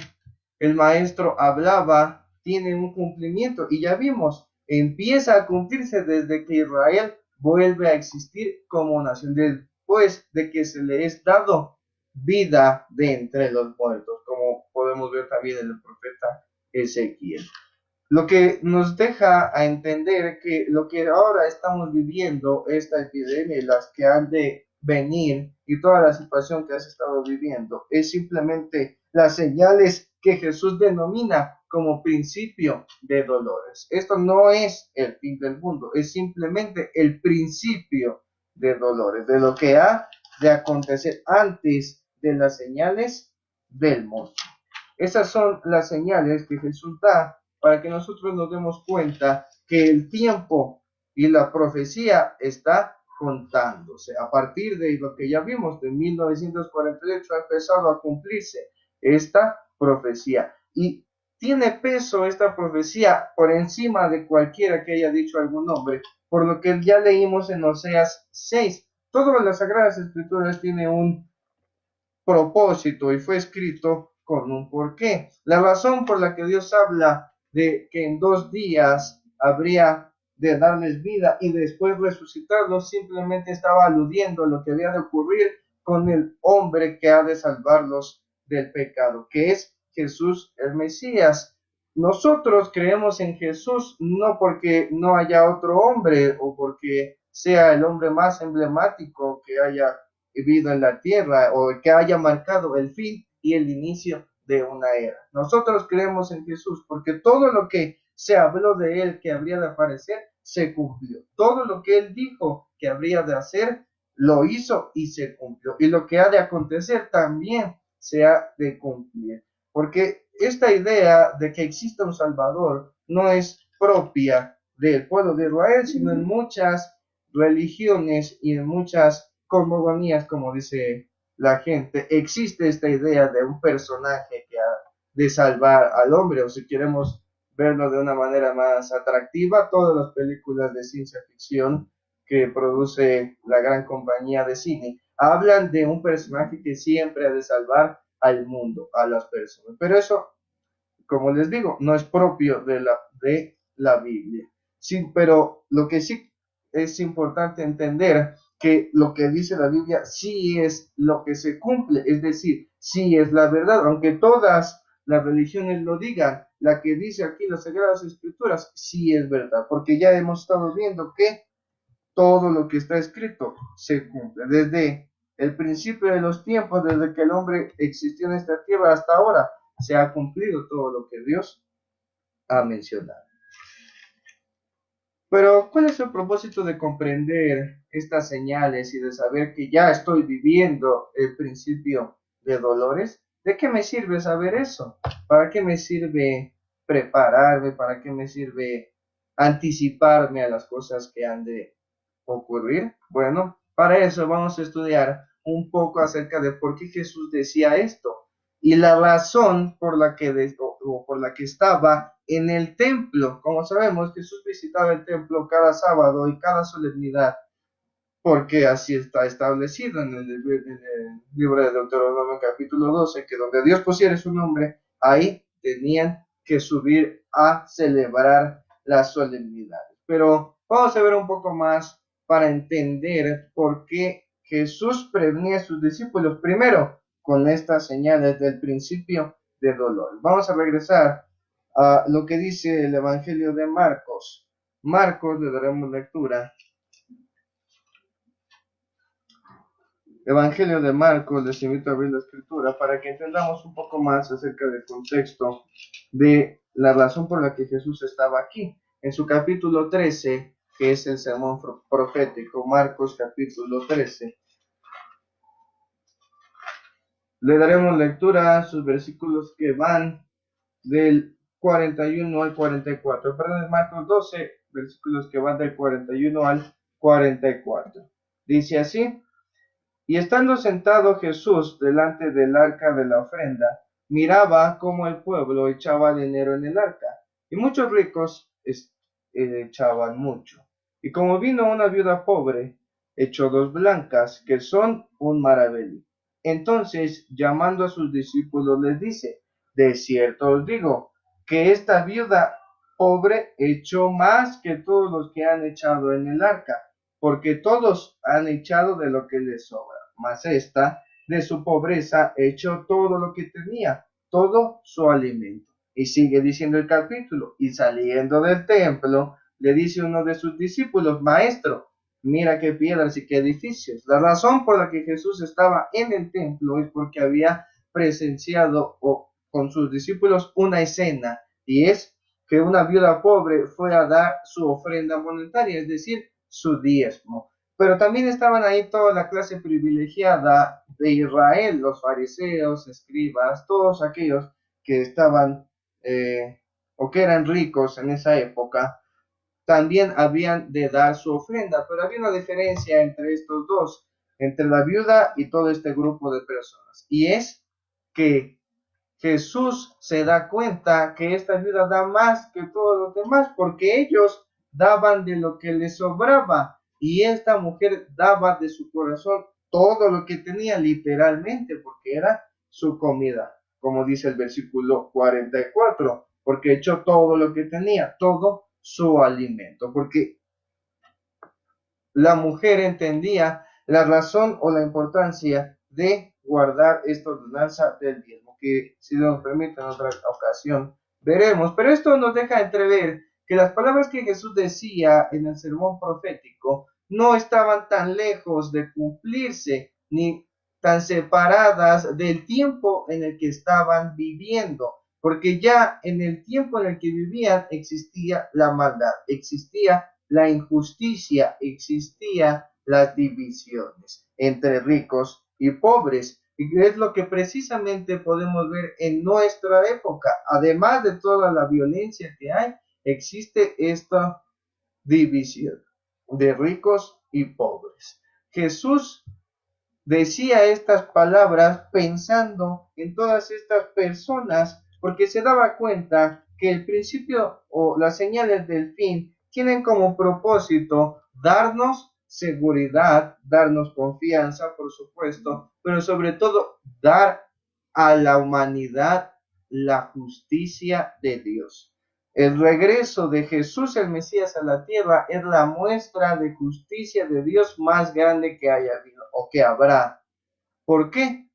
el maestro hablaba tiene un cumplimiento, y ya vimos, empieza a cumplirse desde que Israel vuelve a existir como nación, después de que se le es dado vida de entre los muertos, como podemos ver también en el profeta Ezequiel. Lo que nos deja a entender que lo que ahora estamos viviendo, esta epidemia y las que han de venir y toda la situación que has estado viviendo, es simplemente las señales que Jesús denomina como principio de dolores. Esto no es el fin del mundo, es simplemente el principio de dolores, de lo que ha de acontecer antes de las señales del mundo. Esas son las señales que Jesús da para que nosotros nos demos cuenta que el tiempo y la profecía está contándose. A partir de lo que ya vimos, de 1948 ha empezado a cumplirse esta profecía. Y tiene peso esta profecía por encima de cualquiera que haya dicho algún nombre, por lo que ya leímos en Oseas 6. Todas las Sagradas Escrituras tienen un propósito y fue escrito con un porqué. La razón por la que Dios habla de que en 2 días habría de darles vida y después resucitarlos simplemente estaba aludiendo a lo que había de ocurrir con el hombre que ha de salvarlos del pecado, que es Jesús el Mesías. Nosotros creemos en Jesús no porque no haya otro hombre o porque sea el hombre más emblemático que haya vivido en la tierra o que haya marcado el fin y el inicio de una era. Nosotros creemos en Jesús porque todo lo que se habló de él que habría de aparecer se cumplió. Todo lo que él dijo que habría de hacer lo hizo y se cumplió. Y lo que ha de acontecer también se ha de cumplir. Porque esta idea de que exista un Salvador no es propia del pueblo de Israel, sino en muchas religiones y en muchas cosmogonías, como dice la gente, existe esta idea de un personaje que ha de salvar al hombre, o si queremos verlo de una manera más atractiva, todas las películas de ciencia ficción que produce la gran compañía de cine hablan de un personaje que siempre ha de salvar al mundo, a las personas. Pero eso, como les digo, no es propio de la Biblia. Sí, pero lo que sí es importante entender que lo que dice la Biblia sí es lo que se cumple, es decir, sí es la verdad, aunque todas las religiones lo digan, la que dice aquí las Sagradas Escrituras sí es verdad, porque ya hemos estado viendo que todo lo que está escrito se cumple, desde el principio de los tiempos, desde que el hombre existió en esta tierra hasta ahora, se ha cumplido todo lo que Dios ha mencionado. Pero, ¿cuál es el propósito de comprender estas señales y de saber que ya estoy viviendo el principio de dolores? ¿De qué me sirve saber eso? ¿Para qué me sirve prepararme? ¿Para qué me sirve anticiparme a las cosas que han de ocurrir? Bueno, para eso vamos a estudiar un poco acerca de por qué Jesús decía esto y la razón por la que estaba en el templo. Como sabemos, Jesús visitaba el templo cada sábado y cada solemnidad, porque así está establecido en el libro de Deuteronomio capítulo 12, que donde Dios pusiera su nombre, ahí tenían que subir a celebrar las solemnidades. Pero vamos a ver un poco más para entender por qué Jesús prevenía a sus discípulos primero con estas señales del principio de dolor. Vamos a regresar a lo que dice el Evangelio de Marcos. Marcos, le daremos lectura. Evangelio de Marcos, les invito a abrir la escritura para que entendamos un poco más acerca del contexto de la razón por la que Jesús estaba aquí. En su capítulo 13, que es el sermón profético, Marcos capítulo 13, le daremos lectura a sus versículos que van del 41 al 44. Perdón, Marcos 12, versículos que van del 41 al 44. Dice así: Y estando sentado Jesús delante del arca de la ofrenda, miraba cómo el pueblo echaba dinero en el arca, y muchos ricos echaban mucho. Y como vino una viuda pobre, echó 2 blancas, que son un maravedí. Entonces, llamando a sus discípulos, les dice: De cierto os digo, que esta viuda pobre echó más que todos los que han echado en el arca, porque todos han echado de lo que les sobra, mas esta de su pobreza echó todo lo que tenía, todo su alimento. Y sigue diciendo el capítulo, y saliendo del templo, le dice uno de sus discípulos, Maestro, mira qué piedras y qué edificios. La razón por la que Jesús estaba en el templo es porque había presenciado con sus discípulos una escena, y es que una viuda pobre fue a dar su ofrenda monetaria, es decir, su diezmo. Pero también estaban ahí toda la clase privilegiada de Israel, los fariseos, escribas, todos aquellos que estaban o que eran ricos en esa época, también habían de dar su ofrenda, pero había una diferencia entre estos dos, entre la viuda y todo este grupo de personas, y es que Jesús se da cuenta que esta viuda da más que todos los demás, porque ellos daban de lo que les sobraba, y esta mujer daba de su corazón todo lo que tenía, literalmente, porque era su comida, como dice el versículo 44, porque echó todo lo que tenía, todo su alimento, porque la mujer entendía la razón o la importancia de guardar esta ordenanza del diezmo, que si Dios nos permite en otra ocasión veremos. Pero esto nos deja entrever que las palabras que Jesús decía en el sermón profético no estaban tan lejos de cumplirse ni tan separadas del tiempo en el que estaban viviendo, porque ya en el tiempo en el que vivían existía la maldad, existía la injusticia, existía las divisiones entre ricos y pobres, y es lo que precisamente podemos ver en nuestra época. Además de toda la violencia que hay, existe esta división de ricos y pobres. Jesús decía estas palabras pensando en todas estas personas, porque se daba cuenta que el principio o las señales del fin tienen como propósito darnos seguridad, darnos confianza, por supuesto, pero sobre todo dar a la humanidad la justicia de Dios. El regreso de Jesús el Mesías a la tierra es la muestra de justicia de Dios más grande que haya habido o que habrá. ¿Por qué?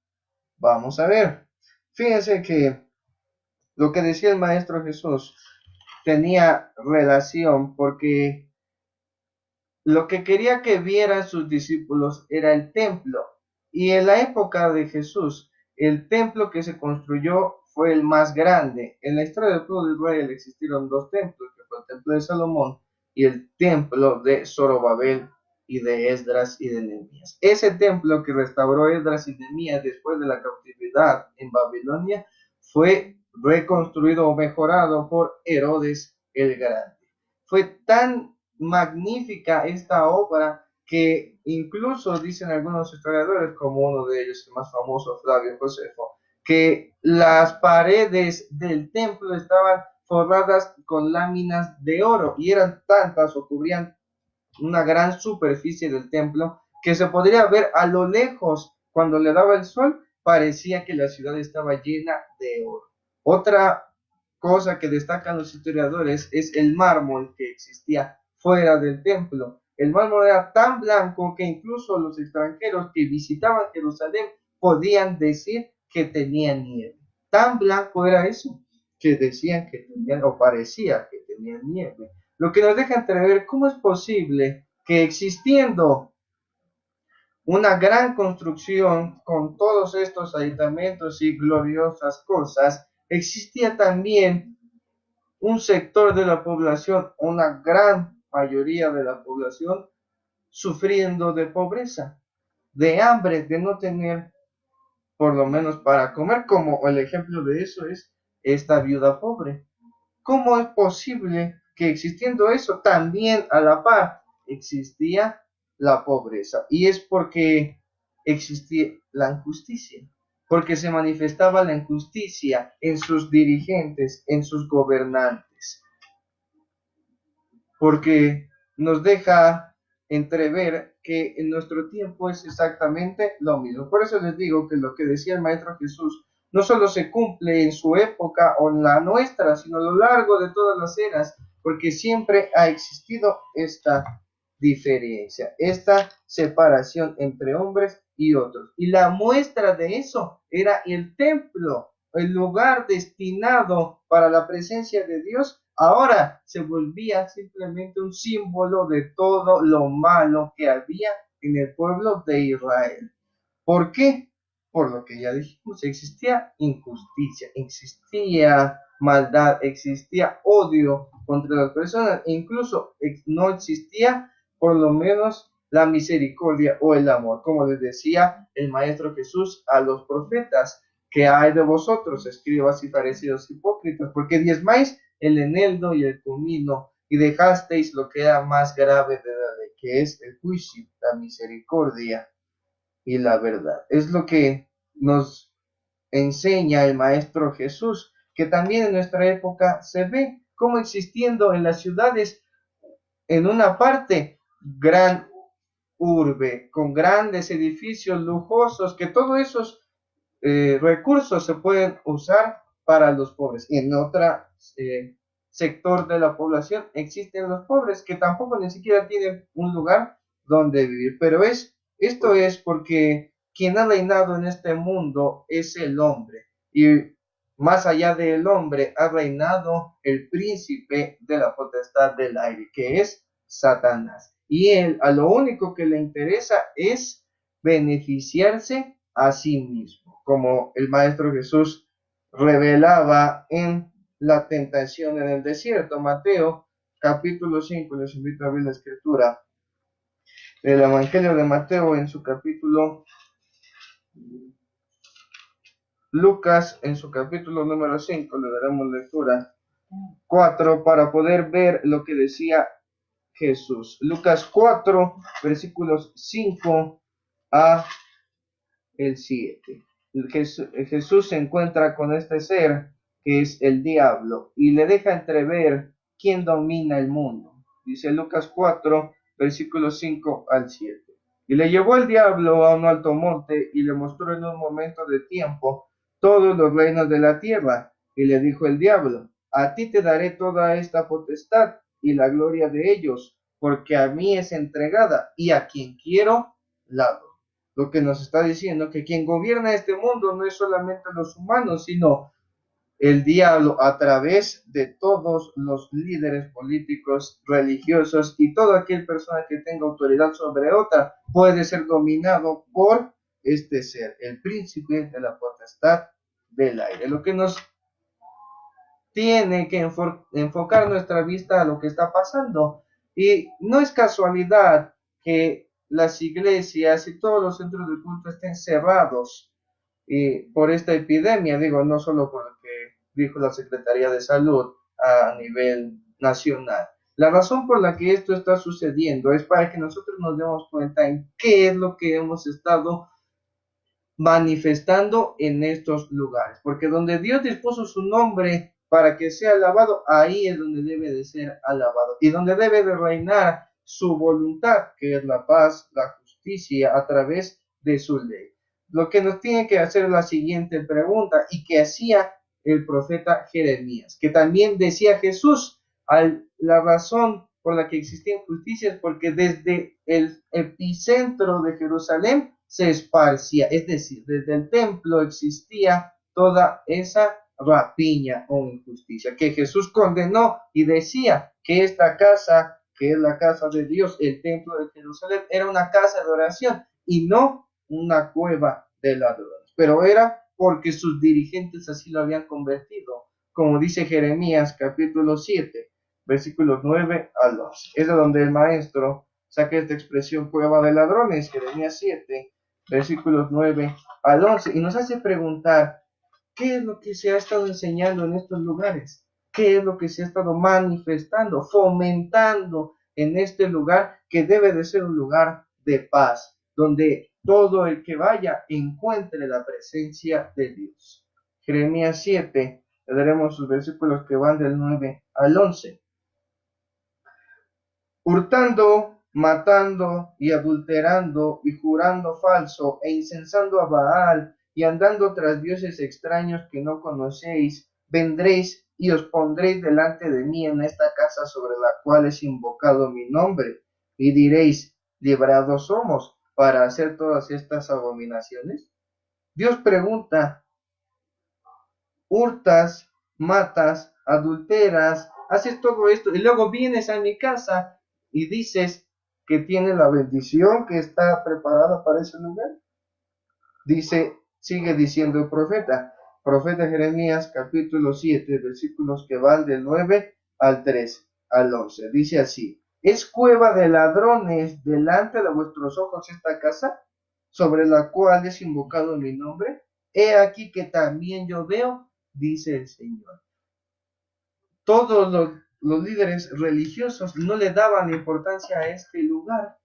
Vamos a ver. Fíjense que lo que decía el Maestro Jesús tenía relación porque lo que quería que vieran sus discípulos era el templo. Y en la época de Jesús, el templo que se construyó fue el más grande. En la historia del pueblo de Israel existieron dos templos, que fue el templo de Salomón y el templo de Zorobabel y de Esdras y de Nehemías. Ese templo que restauró Esdras y Nehemías después de la cautividad en Babilonia fue reconstruido o mejorado por Herodes el Grande. Fue tan magnífica esta obra que incluso dicen algunos historiadores, como uno de ellos, el más famoso, Flavio Josefo, que las paredes del templo estaban forradas con láminas de oro y eran tantas o cubrían una gran superficie del templo que se podría ver a lo lejos cuando le daba el sol, parecía que la ciudad estaba llena de oro. Otra cosa que destacan los historiadores es el mármol que existía fuera del templo. El mármol era tan blanco que incluso los extranjeros que visitaban Jerusalén podían decir que tenía nieve. Tan blanco era eso que decían que tenían, o parecía que tenían nieve. Lo que nos deja entrever cómo es posible que existiendo una gran construcción con todos estos aditamentos y gloriosas cosas, existía también un sector de la población, una gran mayoría de la población, sufriendo de pobreza, de hambre, de no tener por lo menos para comer, como el ejemplo de eso es esta viuda pobre. ¿Cómo es posible que existiendo eso también a la par existía la pobreza? Y es porque existía la injusticia, porque se manifestaba la injusticia en sus dirigentes, en sus gobernantes, porque nos deja entrever que en nuestro tiempo es exactamente lo mismo. Por eso les digo que lo que decía el Maestro Jesús no solo se cumple en su época o en la nuestra, sino a lo largo de todas las eras, porque siempre ha existido esta diferencia, esta separación entre hombres y otros. Y la muestra de eso era el templo. el lugar destinado para la presencia de Dios, ahora se volvía simplemente un símbolo de todo lo malo que había en el pueblo de Israel. ¿Por qué? Por lo que ya dijimos, existía injusticia, existía maldad, existía odio contra las personas, e incluso no existía por lo menos la misericordia o el amor, como les decía el Maestro Jesús a los profetas, que hay de vosotros, escribas y fariseos hipócritas, porque diezmáis el eneldo y el comino, y dejasteis lo que era más grave de la ley, que es el juicio, la misericordia y la verdad. Es lo que nos enseña el Maestro Jesús, que también en nuestra época se ve como existiendo en las ciudades, en una parte, gran urbe, con grandes edificios lujosos, que todos esos recursos se pueden usar para los pobres. Y en otro sector de la población existen los pobres que tampoco ni siquiera tienen un lugar donde vivir. Pero esto es porque quien ha reinado en este mundo es el hombre. Y más allá del hombre ha reinado el príncipe de la potestad del aire, que es Satanás. Y él a lo único que le interesa es beneficiarse a sí mismo, como el Maestro Jesús revelaba en la tentación en el desierto. Mateo capítulo 5, les invito a ver la escritura del Evangelio de Mateo en su capítulo, Lucas en su capítulo número 5, le daremos lectura 4 para poder ver lo que decía Jesús. Lucas 4, versículos 5 a el 7. Jesús se encuentra con este ser que es el diablo y le deja entrever quién domina el mundo. Dice Lucas 4, versículos 5 al 7. Y le llevó el diablo a un alto monte y le mostró en un momento de tiempo todos los reinos de la tierra. Y le dijo el diablo: a ti te daré toda esta potestad y la gloria de ellos, porque a mí es entregada y a quien quiero la doy. Lo que nos está diciendo que quien gobierna este mundo no es solamente los humanos, sino el diablo a través de todos los líderes políticos, religiosos y toda aquella persona que tenga autoridad sobre otra puede ser dominado por este ser, el príncipe de la potestad del aire. Lo que nos tiene que enfocar nuestra vista a lo que está pasando. Y no es casualidad que las iglesias y todos los centros de culto estén cerrados por esta epidemia, digo, no solo por lo que dijo la Secretaría de Salud a nivel nacional. La razón por la que esto está sucediendo es para que nosotros nos demos cuenta en qué es lo que hemos estado manifestando en estos lugares, porque donde Dios dispuso su nombre para que sea alabado, ahí es donde debe de ser alabado y donde debe de reinar su voluntad, que es la paz, la justicia a través de su ley. Lo que nos tiene que hacer la siguiente pregunta y que hacía el profeta Jeremías, que también decía Jesús, la razón por la que existía injusticia es porque desde el epicentro de Jerusalén se esparcía, es decir, desde el templo existía toda esa rapiña o injusticia que Jesús condenó y decía que esta casa, que es la casa de Dios, el templo de Jerusalén, era una casa de oración y no una cueva de ladrones, pero era porque sus dirigentes así lo habían convertido, como dice Jeremías capítulo 7, versículos 9 al 11. Es de donde el maestro saca esta expresión cueva de ladrones, Jeremías 7, versículos 9 al 11, y nos hace preguntar, ¿qué es lo que se ha estado enseñando en estos lugares? ¿Qué es lo que se ha estado manifestando, fomentando en este lugar que debe de ser un lugar de paz, donde todo el que vaya encuentre la presencia de Dios? Jeremías 7, le daremos sus versículos que van del 9 al 11. Hurtando, matando y adulterando y jurando falso e incensando a Baal y andando tras dioses extraños que no conocéis, vendréis y os pondréis delante de mí en esta casa sobre la cual es invocado mi nombre, y diréis, librados somos para hacer todas estas abominaciones. Dios pregunta, hurtas, matas, adulteras, haces todo esto y luego vienes a mi casa y dices que tiene la bendición que está preparada para ese lugar. Sigue diciendo el profeta Jeremías capítulo 7, versículos que van del 9 al 13, al 11. Dice así: ¿Es cueva de ladrones delante de vuestros ojos esta casa, sobre la cual es invocado mi nombre? He aquí que también yo veo, dice el Señor. Todos los líderes religiosos no le daban importancia a este lugar,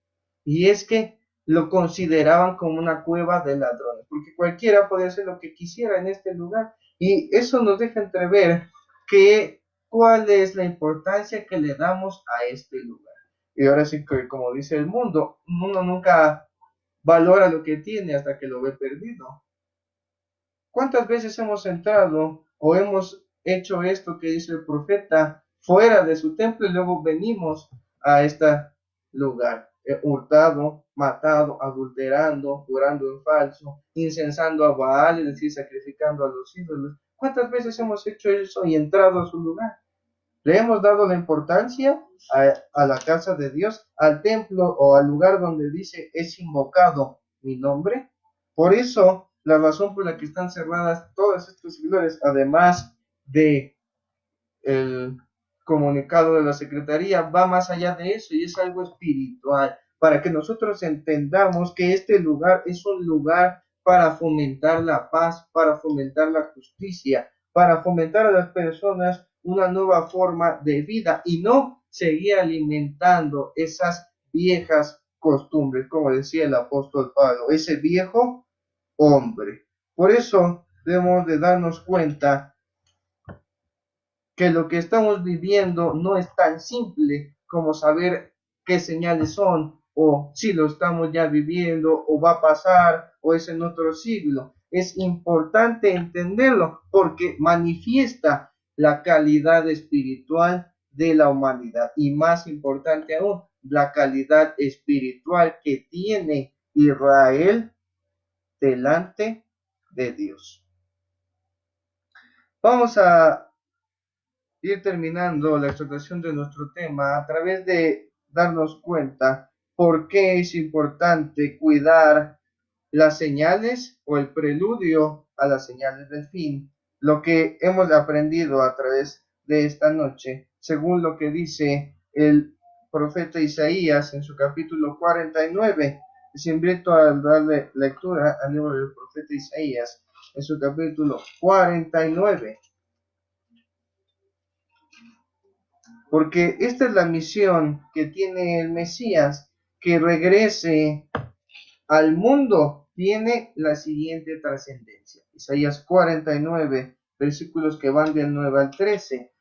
y es que lo consideraban como una cueva de ladrones, porque cualquiera podía hacer lo que quisiera en este lugar, y eso nos deja entrever cuál es la importancia que le damos a este lugar. Y ahora sí que, como dice el mundo, uno nunca valora lo que tiene hasta que lo ve perdido. ¿Cuántas veces hemos entrado o hemos hecho esto que dice el profeta fuera de su templo y luego venimos a este lugar? Hurtado, matado, adulterando, jurando en falso, incensando a Baal, es decir, sacrificando a los ídolos. ¿Cuántas veces hemos hecho eso y entrado a su lugar? ¿Le hemos dado la importancia a la casa de Dios, al templo o al lugar donde dice es invocado mi nombre? Por eso, la razón por la que están cerradas todas estas iglesias, además de el comunicado de la Secretaría, va más allá de eso y es algo espiritual, para que nosotros entendamos que este lugar es un lugar para fomentar la paz, para fomentar la justicia, para fomentar a las personas una nueva forma de vida y no seguir alimentando esas viejas costumbres, como decía el apóstol Pablo, ese viejo hombre. Por eso debemos de darnos cuenta que lo que estamos viviendo no es tan simple como saber qué señales son, o si lo estamos ya viviendo, o va a pasar, o es en otro siglo. Es importante entenderlo porque manifiesta la calidad espiritual de la humanidad y, más importante aún, la calidad espiritual que tiene Israel delante de Dios. Vamos a ir terminando la exhortación de nuestro tema a través de darnos cuenta por qué es importante cuidar las señales o el preludio a las señales del fin. Lo que hemos aprendido a través de esta noche, según lo que dice el profeta Isaías en su capítulo 49. Les invito a darle lectura al libro del profeta Isaías en su capítulo 49. Porque esta es la misión que tiene el Mesías, que regrese al mundo, tiene la siguiente trascendencia. Isaías 49, versículos que van del 9 al 13.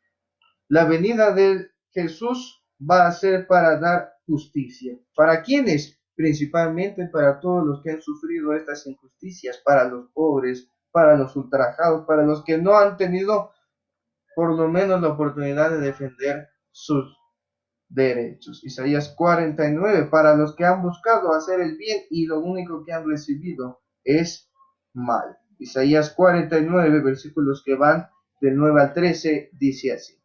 La venida de Jesús va a ser para dar justicia. ¿Para quiénes? Principalmente para todos los que han sufrido estas injusticias, para los pobres, para los ultrajados, para los que no han tenido por lo menos la oportunidad de defender sus derechos. Isaías 49, para los que han buscado hacer el bien y lo único que han recibido es mal. Isaías 49, versículos que van del 9 al 13, dice así: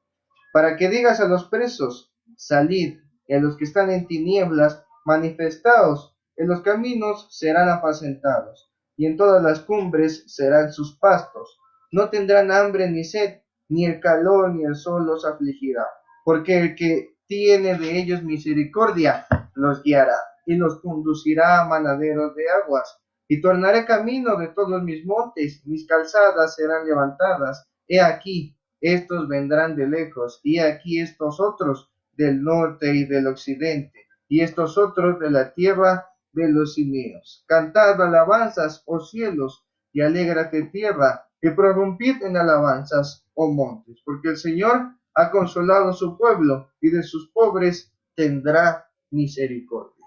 para que digas a los presos, salid, y a los que están en tinieblas, manifestaos, en los caminos serán apacentados, y en todas las cumbres serán sus pastos. No tendrán hambre ni sed, ni el calor ni el sol los afligirá, porque el que tiene de ellos misericordia los guiará, y los conducirá a manaderos de aguas. Y tornaré camino de todos mis montes, mis calzadas serán levantadas. He aquí, estos vendrán de lejos, y aquí estos otros del norte y del occidente, y estos otros de la tierra de los simios. Cantad alabanzas, oh cielos, y alégrate tierra, y prorrumpid en alabanzas, oh montes, porque el Señor ha consolado su pueblo, y de sus pobres tendrá misericordia.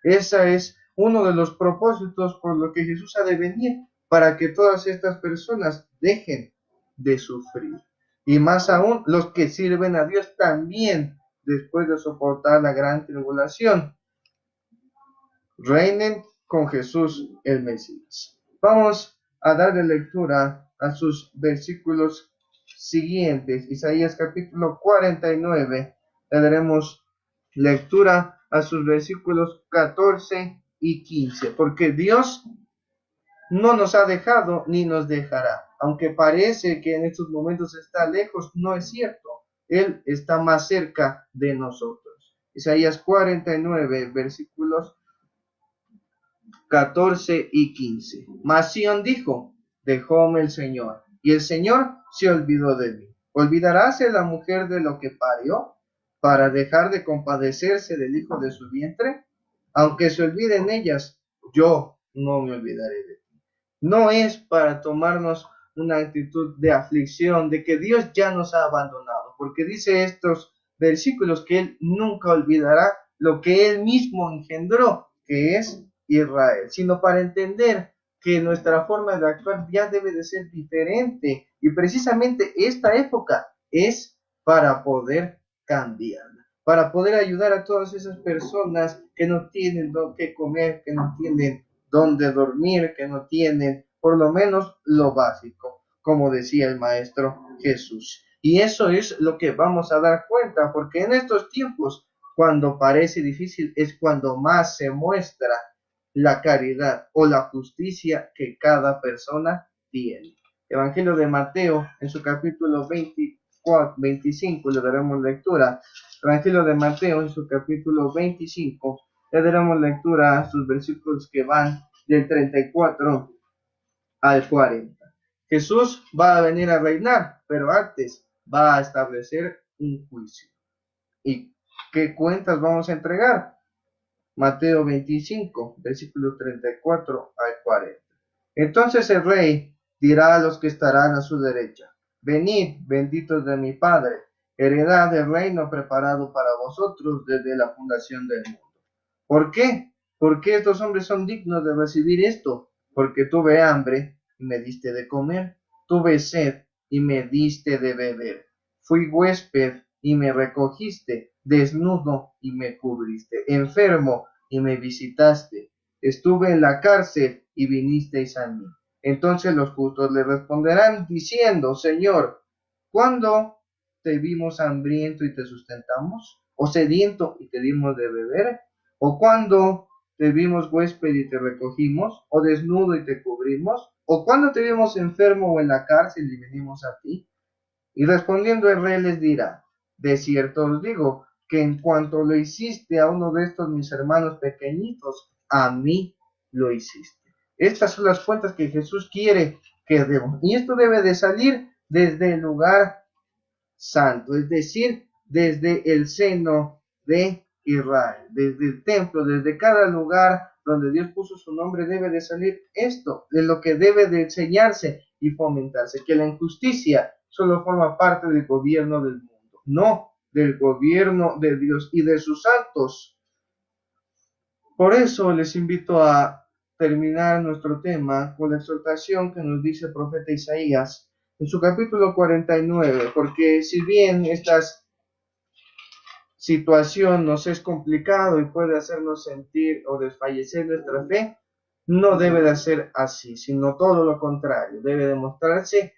Ese es uno de los propósitos por los que Jesús ha de venir, para que todas estas personas dejen de sufrir. Y más aún, los que sirven a Dios también, después de soportar la gran tribulación, reinen con Jesús el Mesías. Vamos a darle lectura a sus versículos siguientes. Isaías capítulo 49, le daremos lectura a sus versículos 14 y 15, porque Dios no nos ha dejado ni nos dejará. Aunque parece que en estos momentos está lejos, no es cierto. Él está más cerca de nosotros. Isaías 49, versículos 14 y 15. Mas Sión dijo, dejóme el Señor, y el Señor se olvidó de mí. ¿Olvidaráse la mujer de lo que parió para dejar de compadecerse del hijo de su vientre? Aunque se olviden ellas, yo no me olvidaré de ti. No es para tomarnos una actitud de aflicción, de que Dios ya nos ha abandonado, porque dice estos versículos que Él nunca olvidará lo que Él mismo engendró, que es Israel, sino para entender que nuestra forma de actuar ya debe de ser diferente, y precisamente esta época es para poder cambiarla, para poder ayudar a todas esas personas que no tienen qué comer, que no tienen dónde dormir, que no tienen por lo menos lo básico, como decía el Maestro Jesús. Y eso es lo que vamos a dar cuenta, porque en estos tiempos, cuando parece difícil, es cuando más se muestra la caridad o la justicia que cada persona tiene. Evangelio de Mateo, en su capítulo 24, 25, le daremos lectura. Evangelio de Mateo, en su capítulo 25, le daremos lectura a sus versículos que van del 34 al 40. Jesús va a venir a reinar, pero antes va a establecer un juicio. ¿Y qué cuentas vamos a entregar? Mateo 25, versículos 34 al 40. Entonces el rey dirá a los que estarán a su derecha, venid, benditos de mi Padre, heredad el reino preparado para vosotros desde la fundación del mundo. ¿Por qué? Porque estos hombres son dignos de recibir esto, porque tuve hambre y me diste de comer, tuve sed y me diste de beber, fui huésped y me recogiste, desnudo y me cubriste, enfermo y me visitaste, estuve en la cárcel y vinisteis a mí. Entonces los justos le responderán diciendo, Señor, ¿cuándo te vimos hambriento y te sustentamos? ¿O sediento y te dimos de beber? ¿O cuando te vimos huésped y te recogimos? ¿O desnudo y te cubrimos? ¿O cuando te vimos enfermo o en la cárcel y venimos a ti? Y respondiendo el rey les dirá, de cierto os digo, que en cuanto lo hiciste a uno de estos mis hermanos pequeñitos, a mí lo hiciste. Estas son las cuentas que Jesús quiere que demos. Y esto debe de salir desde el lugar santo, es decir, desde el seno de Israel, desde el templo, desde cada lugar donde Dios puso su nombre, debe de salir esto, de lo que debe de enseñarse y fomentarse, que la injusticia solo forma parte del gobierno del mundo, no del gobierno de Dios y de sus actos. Por eso les invito a terminar nuestro tema con la exhortación que nos dice el profeta Isaías en su capítulo 49, porque si bien esta situación nos es complicado y puede hacernos sentir o desfallecer nuestra fe, no debe de ser así, sino todo lo contrario, debe demostrarse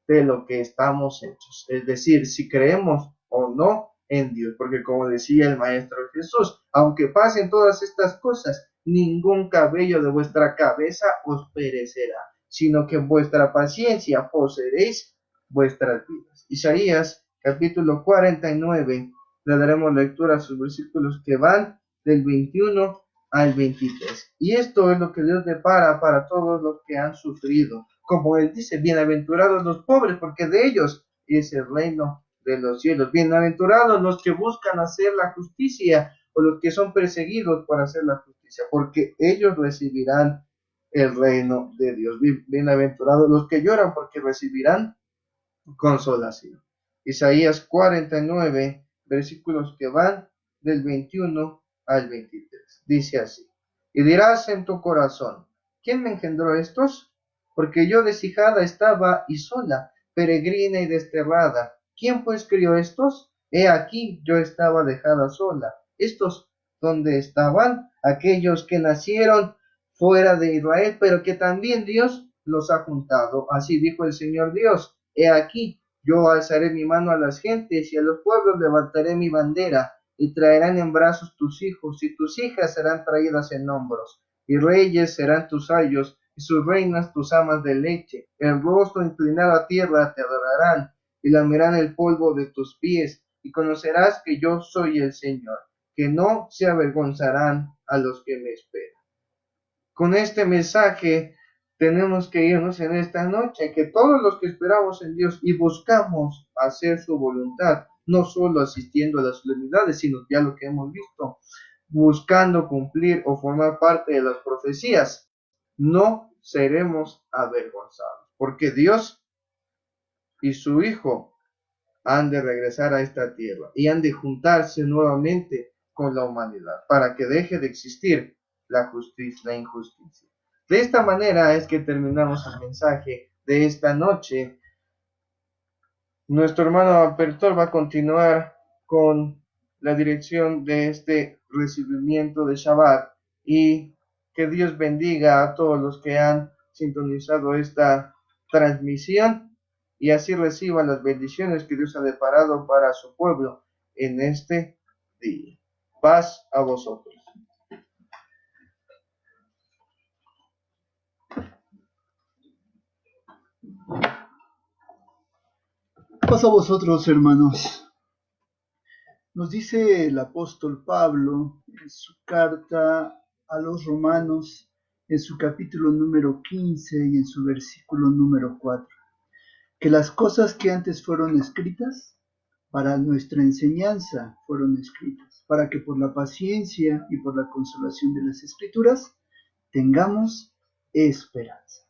de lo que estamos hechos, es decir, si creemos o no en Dios, porque como decía el Maestro Jesús, aunque pasen todas estas cosas, ningún cabello de vuestra cabeza os perecerá, sino que en vuestra paciencia poseeréis vuestras vidas. Isaías capítulo 49, le daremos lectura a sus versículos que van del 21 al 23. Y esto es lo que Dios depara para todos los que han sufrido. Como Él dice, bienaventurados los pobres, porque de ellos es el reino de los cielos. Bienaventurados los que buscan hacer la justicia, o los que son perseguidos por hacer la justicia, porque ellos recibirán el reino de Dios. Bienaventurados los que lloran, porque recibirán consolación. Isaías 49, versículos que van del 21 al 23. Dice así, y dirás en tu corazón, ¿quién me engendró estos? Porque yo deshijada estaba y sola, peregrina y desterrada. ¿Quién pues crió estos? He aquí, yo estaba dejada sola. ¿Estos dónde estaban? Aquellos que nacieron fuera de Israel, pero que también Dios los ha juntado. Así dijo el Señor Dios: He aquí, yo alzaré mi mano a las gentes y a los pueblos levantaré mi bandera, y traerán en brazos tus hijos, y tus hijas serán traídas en hombros, y reyes serán tus ayos, y sus reinas tus amas de leche. El rostro inclinado a tierra te adorarán, y lamerán el polvo de tus pies, y conocerás que yo soy el Señor, que no se avergonzarán a los que me esperan. Con este mensaje tenemos que irnos en esta noche, que todos los que esperamos en Dios y buscamos hacer su voluntad, no solo asistiendo a las solemnidades, sino ya lo que hemos visto, buscando cumplir o formar parte de las profecías, no seremos avergonzados, porque Dios y su Hijo han de regresar a esta tierra y han de juntarse nuevamente con la humanidad para que deje de existir la injusticia. De esta manera es que terminamos el mensaje de esta noche. Nuestro hermano Apertor va a continuar con la dirección de este recibimiento de Shabbat, y que Dios bendiga a todos los que han sintonizado esta transmisión y así reciban las bendiciones que Dios ha deparado para su pueblo en este día. Paz a vosotros. Paz a vosotros, hermanos. Nos dice el apóstol Pablo en su carta a los Romanos, en su capítulo número 15 y en su versículo número 4, que las cosas que antes fueron escritas para nuestra enseñanza fueron escritas, para que por la paciencia y por la consolación de las Escrituras tengamos esperanza.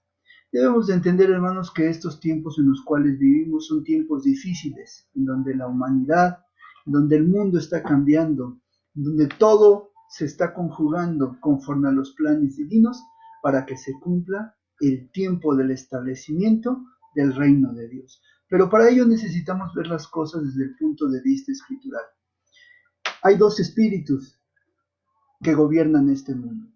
Debemos de entender, hermanos, que estos tiempos en los cuales vivimos son tiempos difíciles, en donde la humanidad, en donde el mundo está cambiando, en donde todo se está conjugando conforme a los planes divinos para que se cumpla el tiempo del establecimiento del reino de Dios. Pero para ello necesitamos ver las cosas desde el punto de vista escritural. Hay dos espíritus que gobiernan este mundo: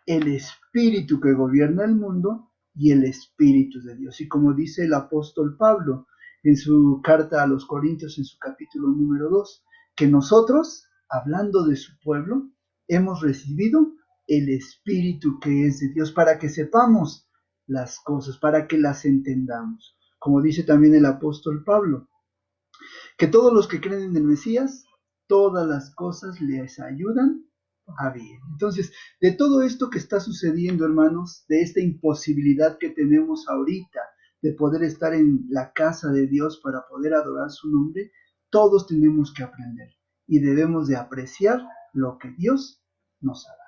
el espíritu que gobierna el mundo y el Espíritu de Dios. Y como dice el apóstol Pablo en su carta a los Corintios, en su capítulo número 2, que nosotros, hablando de su pueblo, hemos recibido el Espíritu que es de Dios para que sepamos las cosas, para que las entendamos. Como dice también el apóstol Pablo, que todos los que creen en el Mesías, todas las cosas les ayudan a bien. Entonces, de todo esto que está sucediendo, hermanos, de esta imposibilidad que tenemos ahorita de poder estar en la casa de Dios para poder adorar su nombre, todos tenemos que aprender y debemos de apreciar lo que Dios nos ha dado.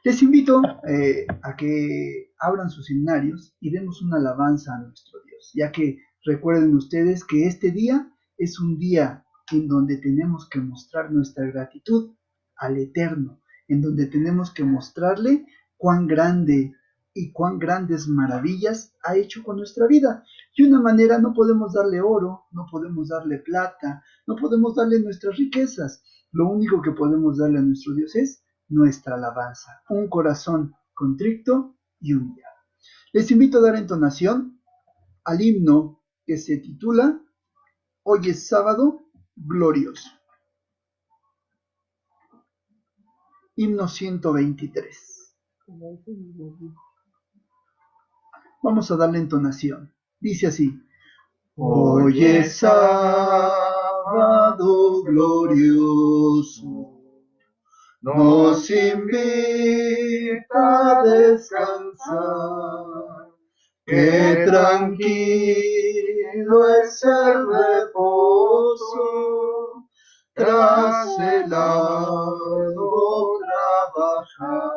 Les invito a que abran sus himnarios y demos una alabanza a nuestro Dios, ya que recuerden ustedes que este día es un día en donde tenemos que mostrar nuestra gratitud al Eterno, en donde tenemos que mostrarle cuán grande y cuán grandes maravillas ha hecho con nuestra vida. De una manera no podemos darle oro, no podemos darle plata, no podemos darle nuestras riquezas. Lo único que podemos darle a nuestro Dios es nuestra alabanza, un corazón contrito y humillado. Les invito a dar entonación al himno que se titula Hoy es sábado glorioso. Himno 123. Vamos a darle entonación. Dice así: Hoy es sábado glorioso, nos invita a descansar, que tranquilo es el reposo tras el arduo trabajar.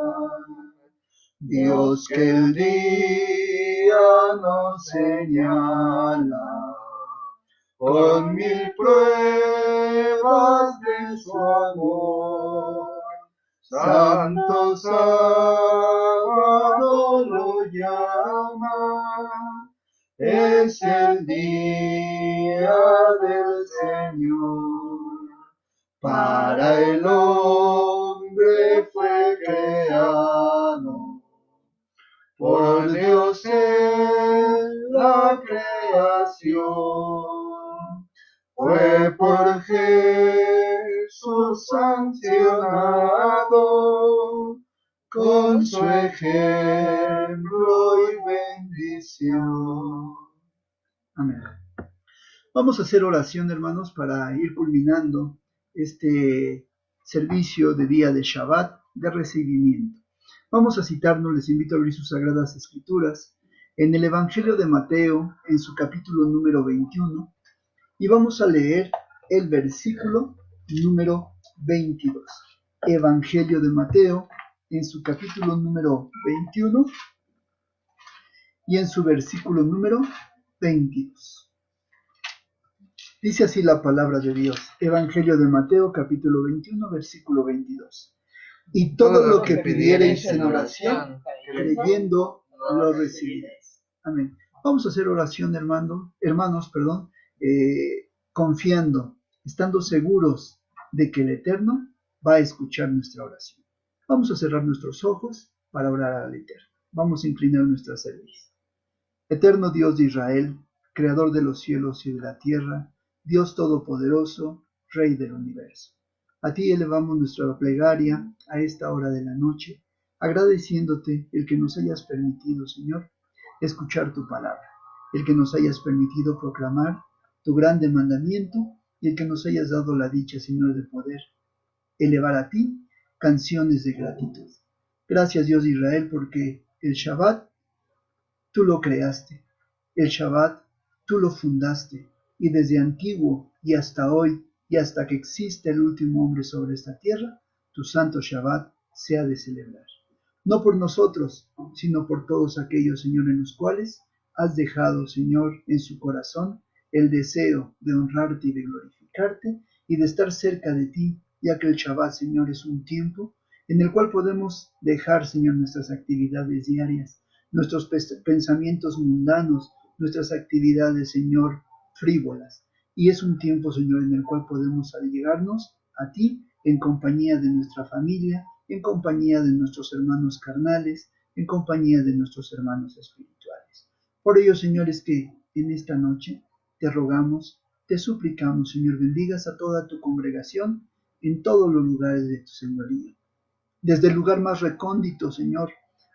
Dios que el día nos señala con mil pruebas de su amor, santo sábado lo llama, es el día del Señor. Para el hombre fue creado, por Dios la creación. Fue por Jesús sancionado, con su ejemplo y bendición. Amén. Vamos a hacer oración, hermanos, para ir culminando este servicio de día de Shabbat, de recibimiento. Vamos a citarnos, les invito a abrir sus sagradas escrituras, en el Evangelio de Mateo, en su capítulo número 21, y vamos a leer el versículo número 22. Evangelio de Mateo, en su capítulo número 21, y en su versículo número 22. Dice así la palabra de Dios. Evangelio de Mateo, capítulo 21, versículo 22. Y todo lo que pidiereis en oración, creyendo, lo recibiréis. Amén. Vamos a hacer oración, hermanos, confiando, estando seguros de que el Eterno va a escuchar nuestra oración. Vamos a cerrar nuestros ojos para orar al Eterno. Vamos a inclinar nuestra cerviz. Eterno Dios de Israel, Creador de los cielos y de la tierra, Dios Todopoderoso, Rey del universo. A ti elevamos nuestra plegaria a esta hora de la noche, agradeciéndote el que nos hayas permitido, Señor, escuchar tu palabra, el que nos hayas permitido proclamar tu grande mandamiento y el que nos hayas dado la dicha, Señor, de poder elevar a ti canciones de gratitud. Gracias, Dios de Israel, porque el Shabbat tú lo creaste, el Shabbat tú lo fundaste, y desde antiguo y hasta hoy, y hasta que existe el último hombre sobre esta tierra, tu santo Shabbat se ha de celebrar. No por nosotros, sino por todos aquellos, Señor, en los cuales has dejado, Señor, en su corazón el deseo de honrarte y de glorificarte, y de estar cerca de ti, ya que el Shabbat, Señor, es un tiempo en el cual podemos dejar, Señor, nuestras actividades diarias, nuestros pensamientos mundanos, nuestras actividades, Señor, frívolas. Y es un tiempo, Señor, en el cual podemos allegarnos a ti en compañía de nuestra familia, en compañía de nuestros hermanos carnales, en compañía de nuestros hermanos espirituales. Por ello, Señor, es que en esta noche te rogamos, te suplicamos, Señor, bendigas a toda tu congregación en todos los lugares de tu señorío. Desde el lugar más recóndito, Señor,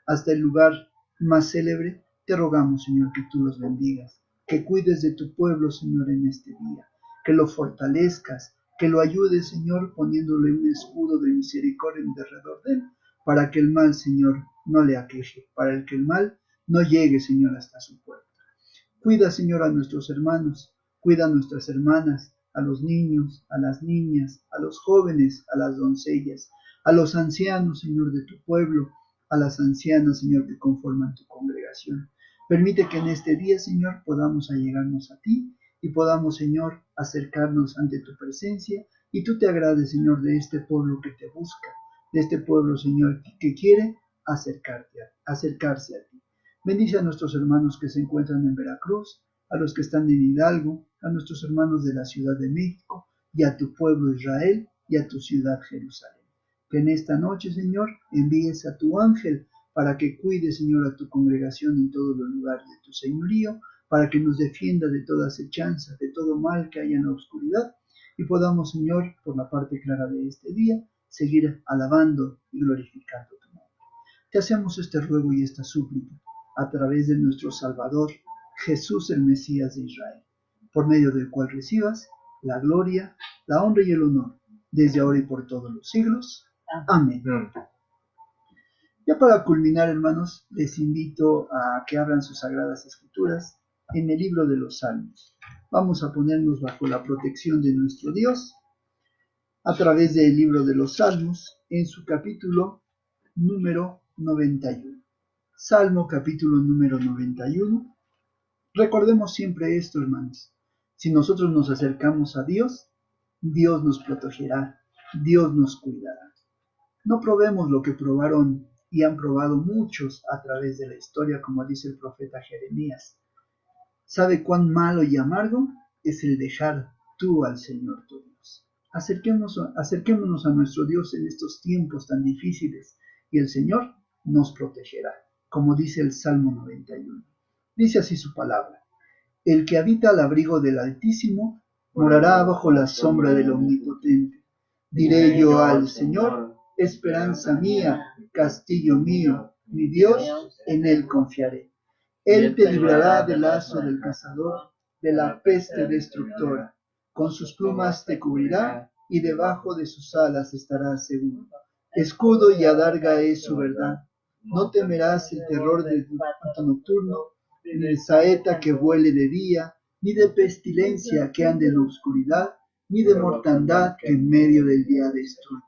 hasta el lugar más célebre, te rogamos, Señor, que tú los bendigas, que cuides de tu pueblo, Señor, en este día, que lo fortalezcas, que lo ayudes, Señor, poniéndole un escudo de misericordia en derredor de él, para que el mal, Señor, no le aqueje, para que el mal no llegue, Señor, hasta su puerta. Cuida, Señor, a nuestros hermanos, cuida a nuestras hermanas, a los niños, a las niñas, a los jóvenes, a las doncellas, a los ancianos, Señor, de tu pueblo, a las ancianas, Señor, que conforman tu congregación. Permite que en este día, Señor, podamos allegarnos a ti y podamos, Señor, acercarnos ante tu presencia y tú te agrades, Señor, de este pueblo que te busca, de este pueblo, Señor, que quiere acercarse a ti. Bendice a nuestros hermanos que se encuentran en Veracruz, a los que están en Hidalgo, a nuestros hermanos de la Ciudad de México y a tu pueblo Israel y a tu ciudad Jerusalén. Que en esta noche, Señor, envíes a tu ángel para que cuide, Señor, a tu congregación en todos los lugares de tu señorío, para que nos defienda de toda acechanza, de todo mal que haya en la oscuridad, y podamos, Señor, por la parte clara de este día, seguir alabando y glorificando tu nombre. Te hacemos este ruego y esta súplica a través de nuestro Salvador, Jesús el Mesías de Israel, por medio del cual recibas la gloria, la honra y el honor, desde ahora y por todos los siglos. Amén. Ya para culminar, hermanos, les invito a que abran sus sagradas escrituras en el libro de los Salmos. Vamos a ponernos bajo la protección de nuestro Dios a través del libro de los Salmos en su capítulo número 91. Salmo capítulo número 91. Recordemos siempre esto, hermanos. Si nosotros nos acercamos a Dios, Dios nos protegerá, Dios nos cuidará. No probemos lo que probaron y han probado muchos a través de la historia, como dice el profeta Jeremías. ¿Sabe cuán malo y amargo es el dejar tú al Señor tu Dios? Acerquémonos a nuestro Dios en estos tiempos tan difíciles y el Señor nos protegerá, como dice el Salmo 91. Dice así su palabra: el que habita al abrigo del Altísimo morará bajo la sombra del Omnipotente. Diré yo al Señor: esperanza mía, castillo mío, mi Dios, en él confiaré. Él te librará del lazo del cazador, de la peste destructora. Con sus plumas te cubrirá y debajo de sus alas estarás seguro. Escudo y adarga es su verdad. No temerás el terror del espanto nocturno, ni de saeta que vuele de día, ni de pestilencia que ande en la oscuridad, ni de mortandad que en medio del día destruye.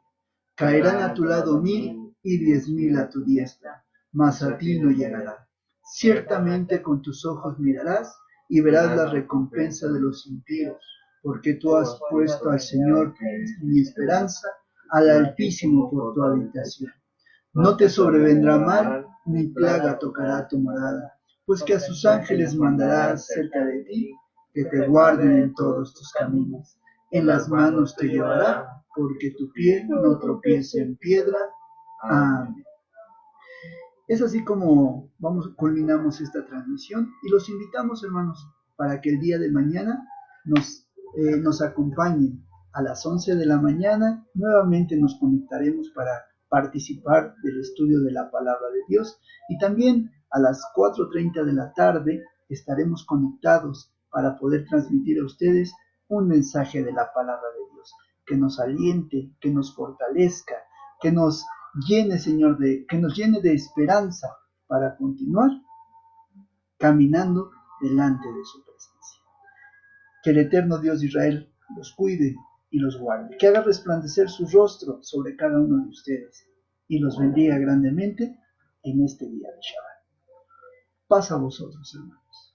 Caerán a tu lado 1000 y 10.000 a tu diestra, mas a ti no llegará. Ciertamente con tus ojos mirarás y verás la recompensa de los impíos, porque tú has puesto al Señor, que es mi esperanza, al Altísimo por tu habitación. No te sobrevendrá mal, ni plaga tocará tu morada, pues que a sus ángeles mandará cerca de ti, que te guarden en todos tus caminos. En las manos te llevará, porque tu pie no tropiece en piedra. Amén. Es así como culminamos esta transmisión y los invitamos, hermanos, para que el día de mañana nos acompañen a las 11 de la mañana. Nuevamente nos conectaremos para participar del estudio de la palabra de Dios, y también a las 4:30 de la tarde estaremos conectados para poder transmitir a ustedes un mensaje de la palabra de Dios que nos aliente, que nos fortalezca, que nos llene, Señor, que nos llene de esperanza para continuar caminando delante de su presencia. Que el eterno Dios de Israel los cuide y los guarde, que haga resplandecer su rostro sobre cada uno de ustedes y los bendiga grandemente en este día de Shabbat. Paz a vosotros, hermanos.